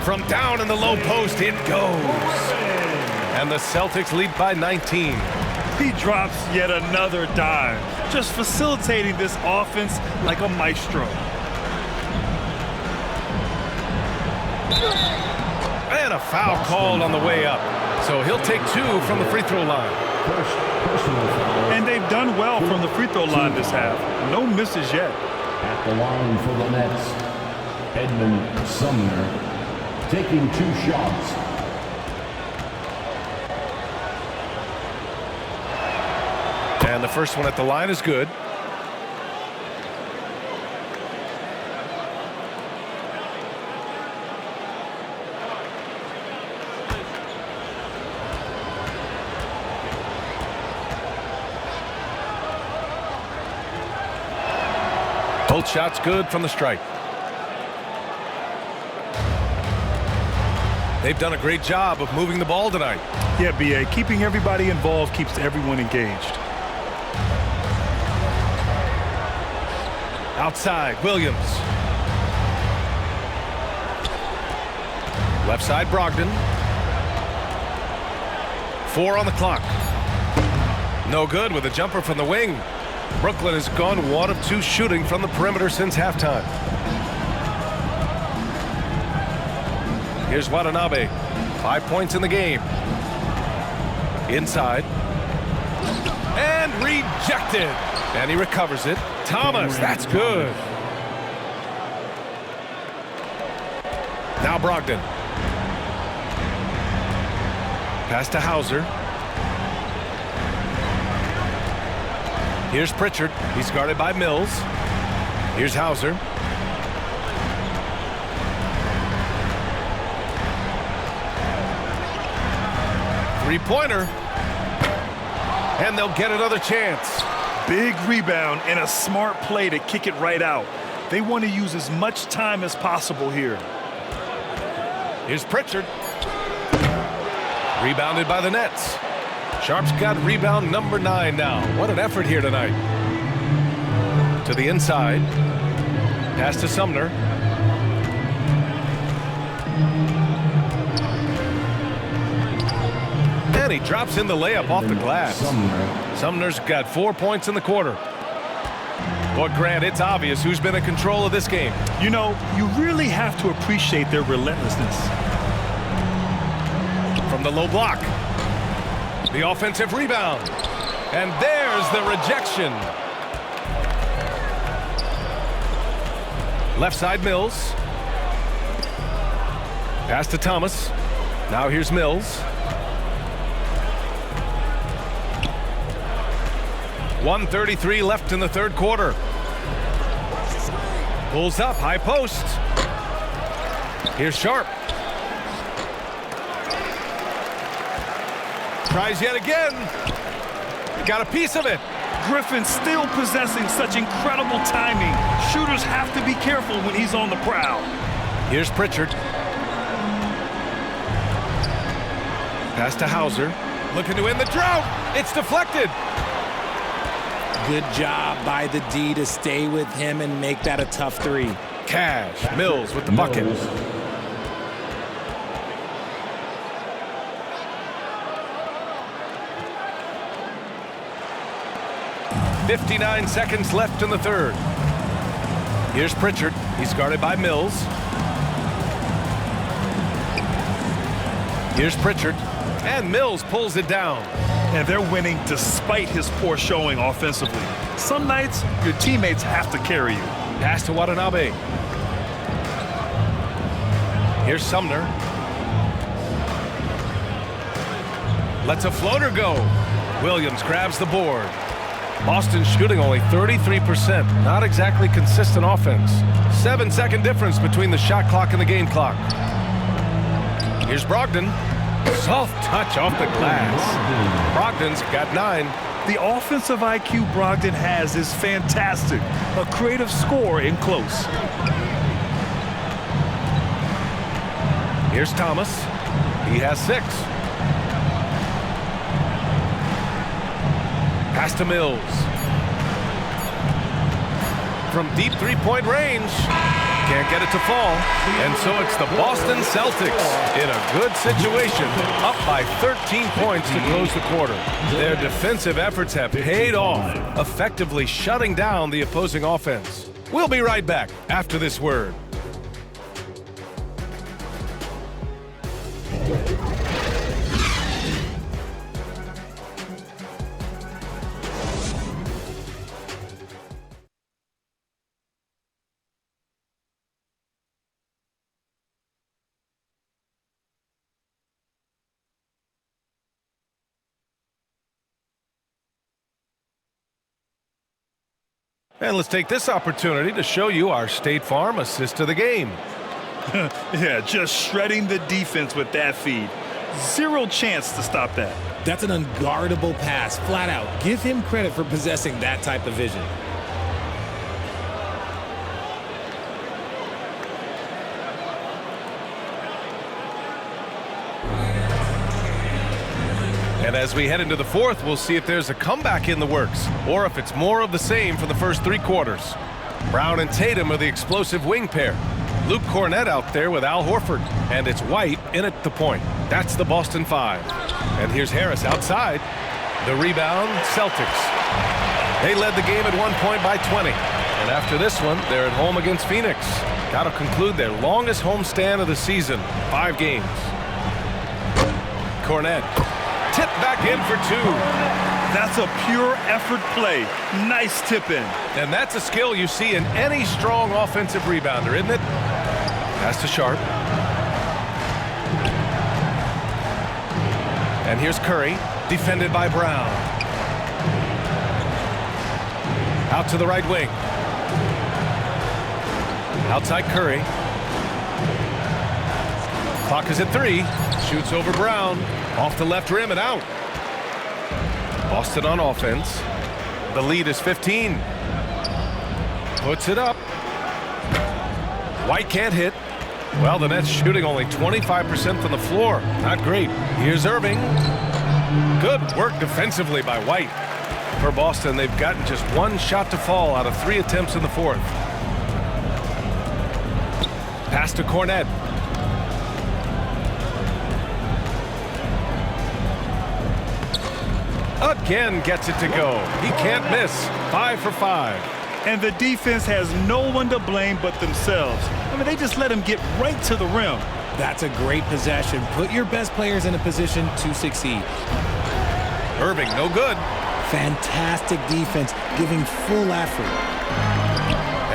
From down in the low post, it goes. And the Celtics lead by 19. He drops yet another dime, just facilitating this offense like a maestro. And a foul called on the way up. So he'll take 2 from the free throw line. And they've done well from the free throw line this half. No misses yet. At the line for the Nets, Edmund Sumner taking 2 shots. And the first one at the line is good. Both shots good from the stripe. They've done a great job of moving the ball tonight. Yeah, B.A. Keeping everybody involved keeps everyone engaged. Outside, Williams. Left side, Brogdon. 4 on the clock. No good with a jumper from the wing. Brooklyn has gone 1 of 2 shooting from the perimeter since halftime. Here's Watanabe. 5 points in the game. Inside. And rejected. And he recovers it. Thomas, that's good. Now Brogdon. Pass to Hauser. Here's Pritchard. He's guarded by Mills. Here's Hauser. Three-pointer. And they'll get another chance. Big rebound and a smart play to kick it right out. They want to use as much time as possible here. Here's Pritchard. Rebounded by the Nets. Sharp's got rebound number 9 now. What an effort here tonight. To the inside. Pass to Sumner. And he drops in the layup off the glass. Sumner's got 4 points in the quarter. But Grant, it's obvious who's been in control of this game. You know, you really have to appreciate their relentlessness. From the low block. The offensive rebound. And there's the rejection. Left side, Mills. Pass to Thomas. Now here's Mills. 1:33 left in the third quarter. Pulls up, high post. Here's Sharp. Tries yet again. Got a piece of it. Griffin still possessing such incredible timing. Shooters have to be careful when he's on the prowl. Here's Pritchard. Pass to Hauser. Looking to win the drought. It's deflected. Good job by the D to stay with him and make that a tough 3. Cash. Mills with the bucket. 59 seconds left in the third. Here's Pritchard. He's guarded by Mills. Here's Pritchard. And Mills pulls it down. And they're winning despite his poor showing offensively. Some nights, your teammates have to carry you. Pass to Watanabe. Here's Sumner. Lets a floater go. Williams grabs the board. Boston shooting only 33%. Not exactly consistent offense. 7-second difference between the shot clock and the game clock. Here's Brogdon. Soft touch off the glass. Brogdon's got 9. The offensive IQ Brogdon has is fantastic. A creative scorer in close. Here's Thomas. He has 6. Pass to Mills. From deep three-point range. Can't get it to fall. And so it's the Boston Celtics in a good situation, up by 13 points to close the quarter. Their defensive efforts have paid off, effectively shutting down the opposing offense. We'll be right back after this word. And let's take this opportunity to show you our State Farm assist to the game. Yeah, just shredding the defense with that feed. Zero chance to stop that. That's an unguardable pass, flat out. Give him credit for possessing that type of vision. And as we head into the fourth, we'll see if there's a comeback in the works or if it's more of the same for the first 3 quarters. Brown and Tatum are the explosive wing pair. Luke Cornett out there with Al Horford. And it's White in at the point. That's the Boston 5. And here's Harris outside. The rebound, Celtics. They led the game at one point by 20. And after this one, they're at home against Phoenix. Got to conclude their longest homestand of the season, 5 games. Cornett, tipped back in for 2. That's a pure effort play. Nice tip in. And that's a skill you see in any strong offensive rebounder, isn't it? Pass to Sharp. And here's Curry, defended by Brown. Out to the right wing. Outside Curry. Clock is at 3. Shoots over Brown. Off the left rim and out. Boston on offense. The lead is 15. Puts it up. White can't hit. Well, the Nets shooting only 25% from the floor. Not great. Here's Irving. Good work defensively by White. For Boston, they've gotten just 1 shot to fall out of 3 attempts in the fourth. Pass to Cornett. Again gets it to go. He can't miss. 5 for 5. And the defense has no one to blame but themselves. I mean, they just let him get right to the rim. That's a great possession. Put your best players in a position to succeed. Irving, no good. Fantastic defense, giving full effort.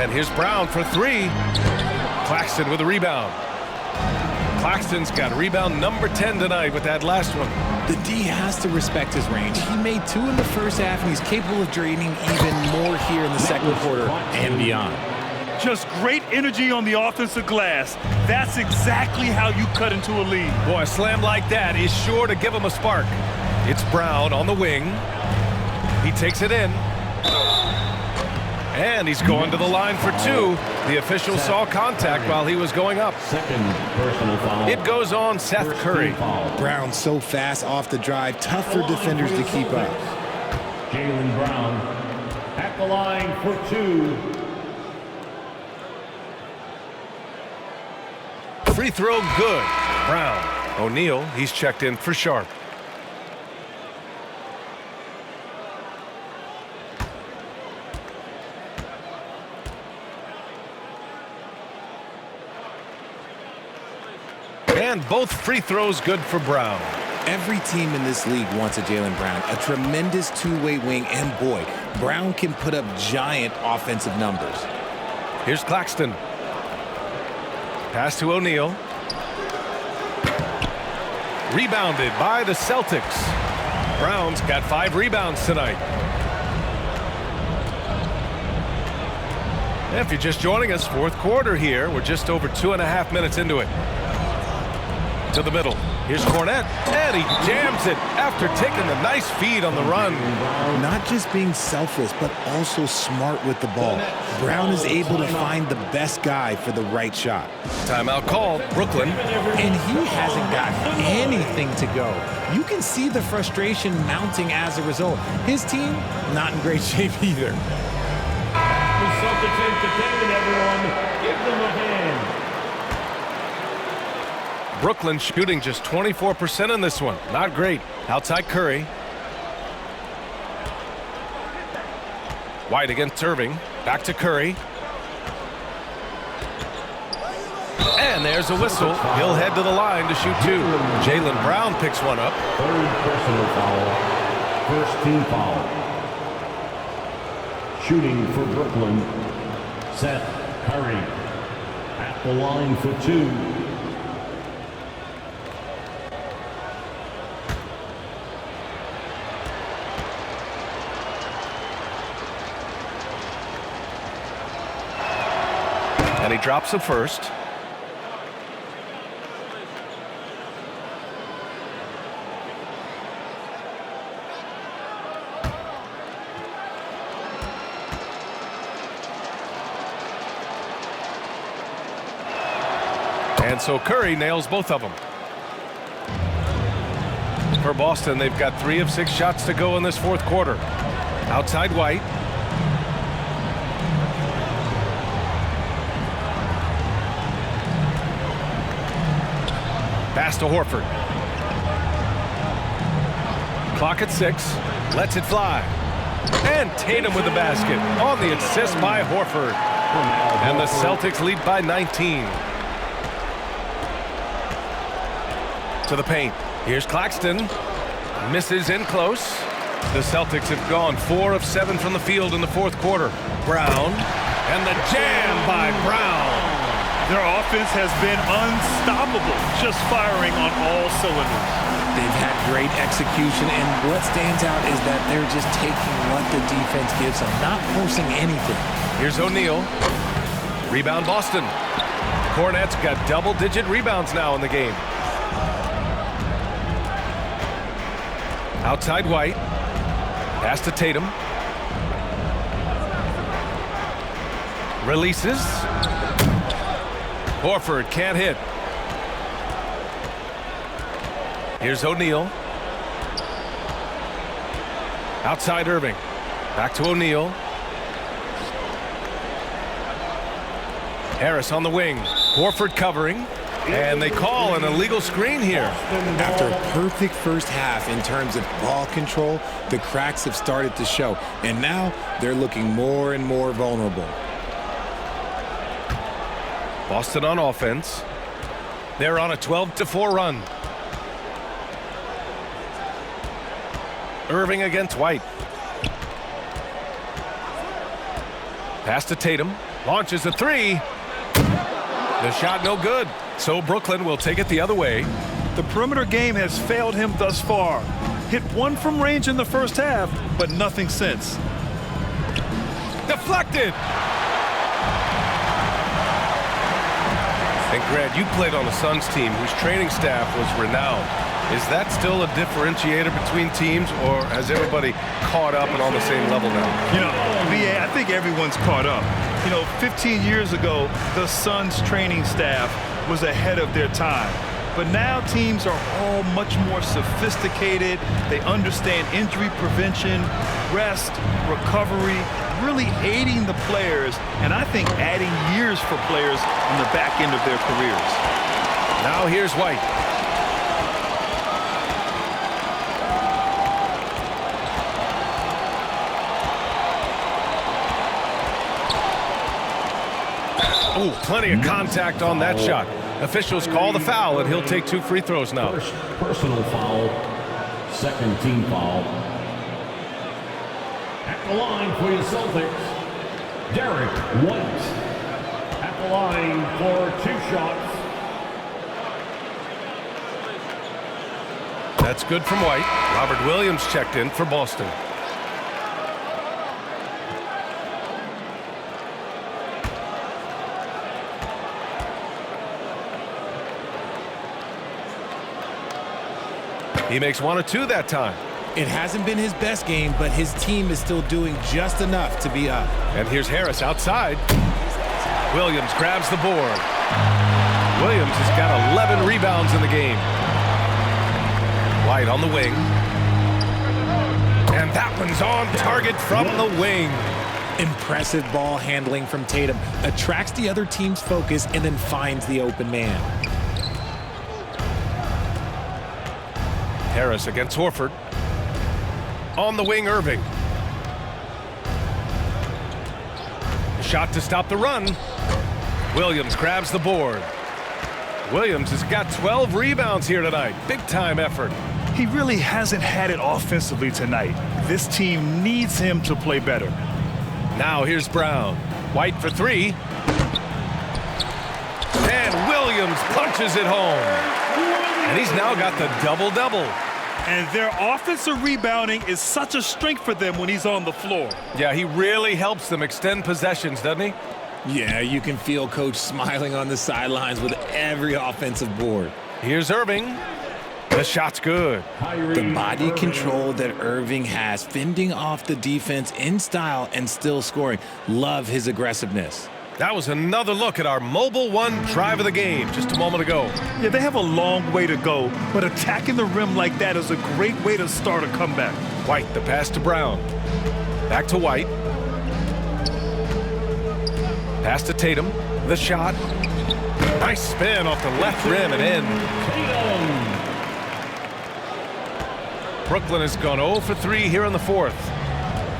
And here's Brown for 3. Claxton with a rebound. Claxton's got rebound number 10 tonight with that last one. The D has to respect his range. He made 2 in the first half, and he's capable of draining even more here in the second quarter and beyond. Just great energy on the offensive glass. That's exactly how you cut into a lead. Boy, a slam like that is sure to give him a spark. It's Brown on the wing. He takes it in. And he's going to the line for 2. The official saw contact while he was going up. Second personal foul. It goes on Seth Curry. Brown so fast off the drive, tough for defenders to keep up. Jaylen Brown at the line for 2. Free throw good. Brown. O'Neal, he's checked in for Sharp. And both free throws good for Brown. Every team in this league wants a Jaylen Brown, a tremendous 2-way wing, and boy, Brown can put up giant offensive numbers. Here's Claxton. Pass to O'Neal. Rebounded by the Celtics. Brown's got 5 rebounds tonight. And if you're just joining us, fourth quarter here. We're just over 2.5 minutes into it. To the middle. Here's Cornett, and he jams it after taking the nice feed on the run. Not just being selfless, but also smart with the ball. Brown is able to find the best guy for the right shot. Timeout called, Brooklyn. And he hasn't got anything to go. You can see the frustration mounting as a result. His team, not in great shape either. The Celtics entertainment, everyone. Give them a hand. Brooklyn shooting just 24% in this one. Not great. Outside Curry. White against Irving. Back to Curry. And there's a whistle. He'll head to the line to shoot 2. Jaylen Brown picks one up. Third personal foul. First team foul. Shooting for Brooklyn, Seth Curry. At the line for 2. And he drops the first. And so Curry nails both of them. For Boston, they've got 3 of 6 shots to go in this fourth quarter. Outside White. Pass to Horford. Clock at 6. Lets it fly. And Tatum with the basket on the assist by Horford. And the Celtics lead by 19. To the paint. Here's Claxton. Misses in close. The Celtics have gone 4 of 7 from the field in the fourth quarter. Brown. And the jam by Brown. Their offense has been unstoppable, just firing on all cylinders. They've had great execution, and what stands out is that they're just taking what the defense gives them, not forcing anything. Here's O'Neal. Rebound Boston. Cornette's got double-digit rebounds now in the game. Outside White. Pass to Tatum. Releases. Horford can't hit. Here's O'Neal. Outside Irving. Back to O'Neal. Harris on the wing. Horford covering. And they call an illegal screen here. After a perfect first half in terms of ball control, the cracks have started to show. And now they're looking more and more vulnerable. Boston on offense. They're on a 12-4 run. Irving against White. Pass to Tatum. Launches a 3. The shot no good. So Brooklyn will take it the other way. The perimeter game has failed him thus far. Hit 1 from range in the first half, but nothing since. Deflected. And Grant, you played on the Suns team whose training staff was renowned. Is that still a differentiator between teams, or has everybody caught up and on the same level now? You know, VA, I think everyone's caught up. You know, 15 years ago, the Suns training staff was ahead of their time. But now teams are all much more sophisticated. They understand injury prevention, rest, recovery, really aiding the players, and I think adding years for players on the back end of their careers. Now here's White. Oh, plenty of contact on that shot. Officials call the foul, and he'll take 2 free throws now. First personal foul, second team foul. At the line for your Celtics, Derek White. At the line for 2 shots. That's good from White. Robert Williams checked in for Boston. He makes 1 or 2 that time. It hasn't been his best game, but his team is still doing just enough to be up. And here's Harris outside. Williams grabs the board. Williams has got 11 rebounds in the game. White on the wing. And that one's on target from the wing. Impressive ball handling from Tatum. Attracts the other team's focus and then finds the open man. Harris against Horford. On the wing, Irving. Shot to stop the run. Williams grabs the board. Williams has got 12 rebounds here tonight. Big-time effort. He really hasn't had it offensively tonight. This team needs him to play better. Now here's Brown. White for 3. And Williams punches it home. And he's now got the double-double. And their offensive rebounding is such a strength for them when he's on the floor. Yeah, he really helps them extend possessions, doesn't he? Yeah, you can feel Coach smiling on the sidelines with every offensive board. Here's Irving. The shot's good. The body control that Irving has, fending off the defense in style and still scoring. Love his aggressiveness. That was another look at our Mobile One drive of the game just a moment ago. Yeah, they have a long way to go, but attacking the rim like that is a great way to start a comeback. White, the pass to Brown. Back to White. Pass to Tatum. The shot. Nice spin off the left rim and in. Brooklyn has gone 0 for 3 here in the fourth.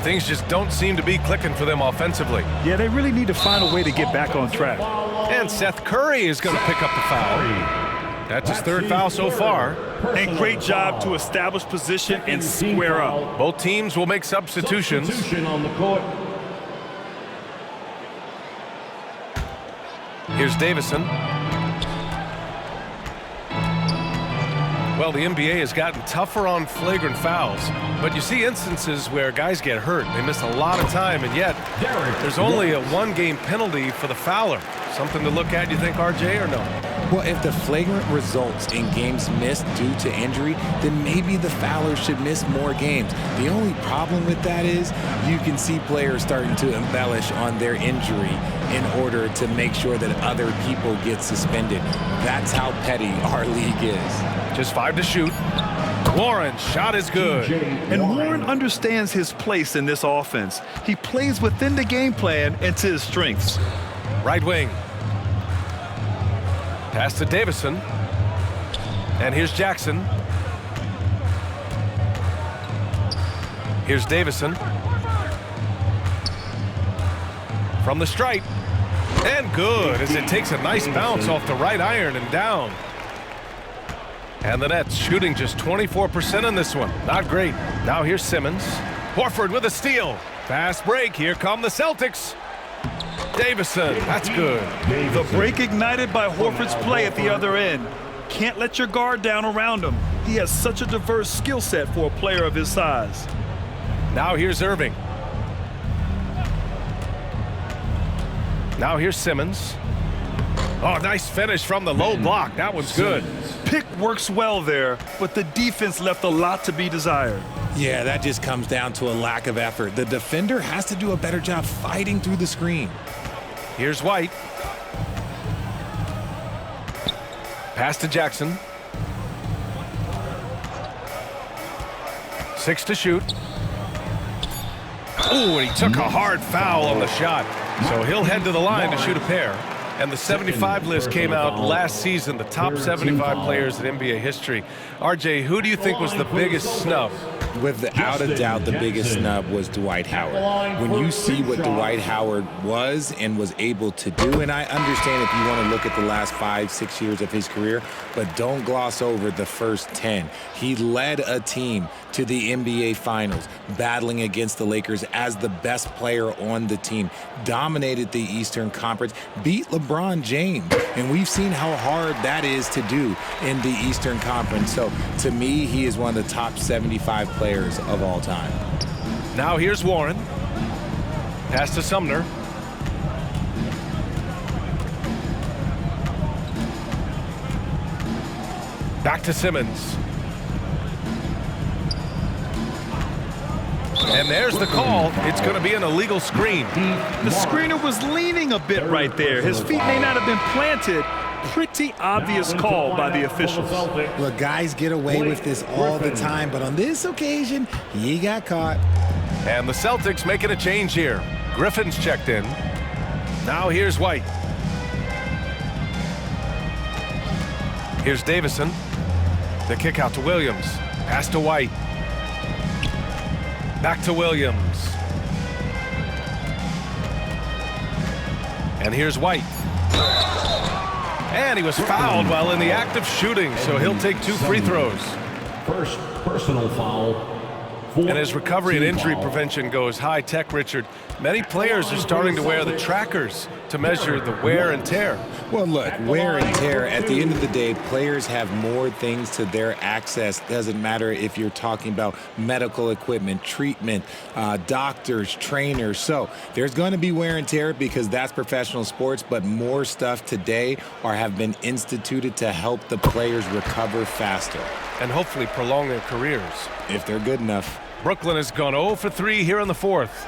Things just don't seem to be clicking for them offensively. Yeah, they really need to find a way to get back on track. And Seth Curry is going to pick up the foul. That's his third foul so far. And great job to establish position and square up. Both teams will make substitutions. On the court. Here's Davison. Well, the NBA has gotten tougher on flagrant fouls, but you see instances where guys get hurt. They miss a lot of time, and yet there's only a one-game penalty for the fouler. Something to look at, you think, RJ, or no? Well, if the flagrant results in games missed due to injury, then maybe the fouler should miss more games. The only problem with that is you can see players starting to embellish on their injury in order to make sure that other people get suspended. That's how petty our league is. Just 5 to shoot. Warren's shot is good. And Warren understands his place in this offense. He plays within the game plan and to his strengths. Right wing. Pass to Davison. And here's Jackson. Here's Davison. From the stripe. And good as it takes a nice bounce off the right iron and down. And the Nets shooting just 24% in this one. Not great. Now here's Simmons. Horford with a steal. Fast break. Here come the Celtics. Davison, that's good. The break ignited by Horford's play at the other end. Can't let your guard down around him. He has such a diverse skill set for a player of his size. Now here's Irving. Now here's Simmons. Oh, nice finish from the low block. That one's good. Pick works well there, but the defense left a lot to be desired. Yeah, that just comes down to a lack of effort. The defender has to do a better job fighting through the screen. Here's White. Pass to Jackson. 6 to shoot. Oh, and he took a hard foul on the shot. So he'll head to the line to shoot a pair. And the 75 list came out last season, the top 75 players in NBA history. RJ, who do you think was the biggest snub? Without a doubt, the biggest snub was Dwight Howard. When you see what Dwight Howard was and was able to do, and I understand if you want to look at the last 5-6 years of his career, but don't gloss over the first 10. He led a team to the NBA Finals, battling against the Lakers as the best player on the team, dominated the Eastern Conference, beat LeBron James, and we've seen how hard that is to do in the Eastern Conference. So to me, he is one of the top 75 players of all time. Now here's Warren. Pass to Sumner. Back to Simmons. And there's the call. It's going to be an illegal screen. The screener was leaning a bit right there. His feet may not have been planted. Pretty obvious call by the officials. Look, guys get away with this all the time, but on this occasion, he got caught. And the Celtics making a change here. Griffin's checked in. Now here's White. Here's Davison. The kick out to Williams. Pass to White. Back to Williams. And here's White. And he was fouled while in the act of shooting, so he'll take 2 free throws. First personal foul. And as recovery and injury prevention goes high tech, Richard, many players are starting to wear the trackers to measure the wear and tear. Well, look, wear and tear, at the end of the day, players have more things to their access. Doesn't matter if you're talking about medical equipment, treatment, doctors, trainers. So there's going to be wear and tear because that's professional sports, but more stuff today have been instituted to help the players recover faster. And hopefully prolong their careers. If they're good enough. Brooklyn has gone 0 for 3 here in the fourth.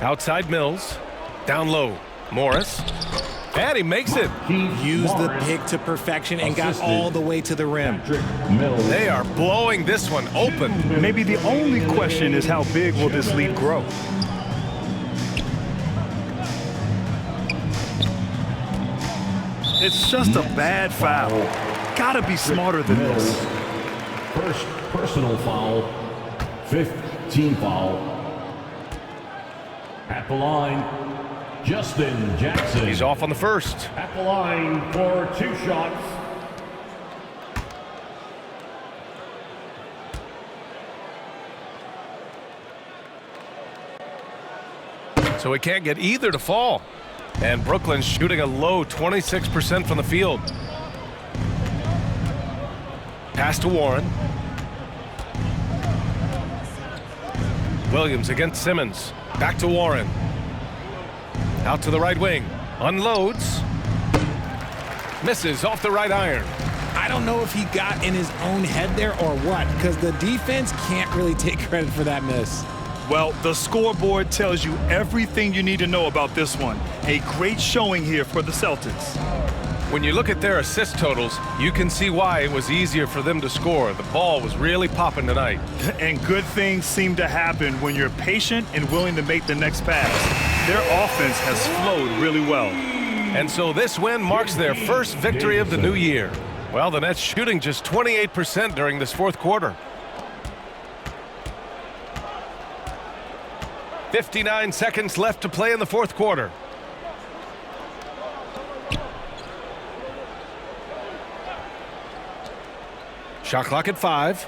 Outside Mills. Down low. Morris. And he makes it. Used the pick to perfection and got all the way to the rim. They are blowing this one open. Maybe the only question is how big will this lead grow? It's just a bad foul. Gotta be smarter than this. First personal foul, 5th team foul. At the line, Justin Jackson. He's off on the first. At the line for 2 shots. So he can't get either to fall. And Brooklyn's shooting a low 26% from the field. Pass to Warren. Williams against Simmons. Back to Warren. Out to the right wing. Unloads. Misses off the right iron. I don't know if he got in his own head there or what, because the defense can't really take credit for that miss. Well, the scoreboard tells you everything you need to know about this one. A great showing here for the Celtics. When you look at their assist totals, you can see why it was easier for them to score. The ball was really popping tonight. And good things seem to happen when you're patient and willing to make the next pass. Their offense has flowed really well. And so this win marks their first victory of the new year. Well, the Nets shooting just 28% during this 4th quarter. 59 seconds left to play in the 4th quarter. Shot clock at 5.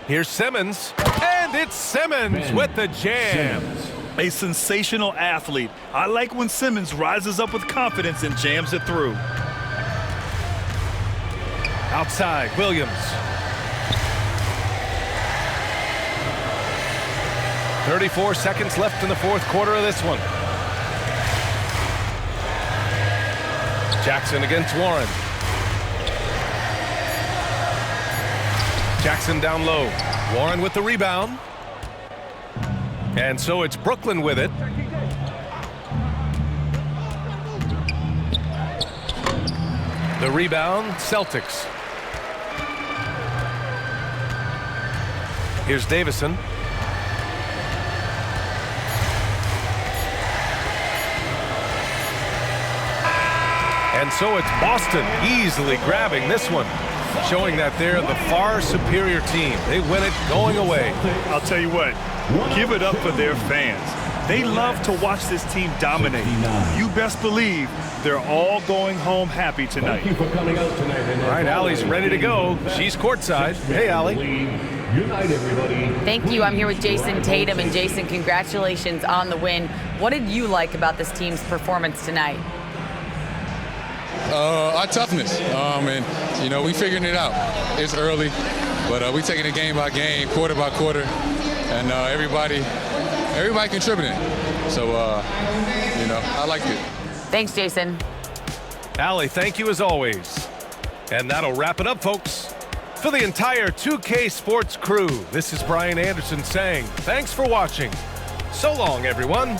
Here's Simmons. And it's Simmons with the jam. A sensational athlete. I like when Simmons rises up with confidence and jams it through. Outside, Williams. 34 seconds left in the 4th quarter of this one. Jackson against Warren. Jackson down low. Warren with the rebound. And so it's Brooklyn with it. The rebound, Celtics. Here's Davison. And so it's Boston easily grabbing this one, showing that they're the far superior team. They win it going away. I'll tell you what, give it up for their fans. They love to watch this team dominate. You best believe they're all going home happy tonight. Thank you for coming out tonight. All right, Allie's ready to go. She's courtside. Hey, Allie. Good night, everybody. Thank you. I'm here with Jayson Tatum. And Jayson, congratulations on the win. What did you like about this team's performance tonight? Our toughness, and we figuring it out. It's early, but we taking it game by game, quarter by quarter, and everybody contributing. So I liked it. Thanks, Jayson. Allie, thank you as always. And that'll wrap it up, folks. For the entire 2K Sports crew, this is Brian Anderson saying thanks for watching. So long, everyone.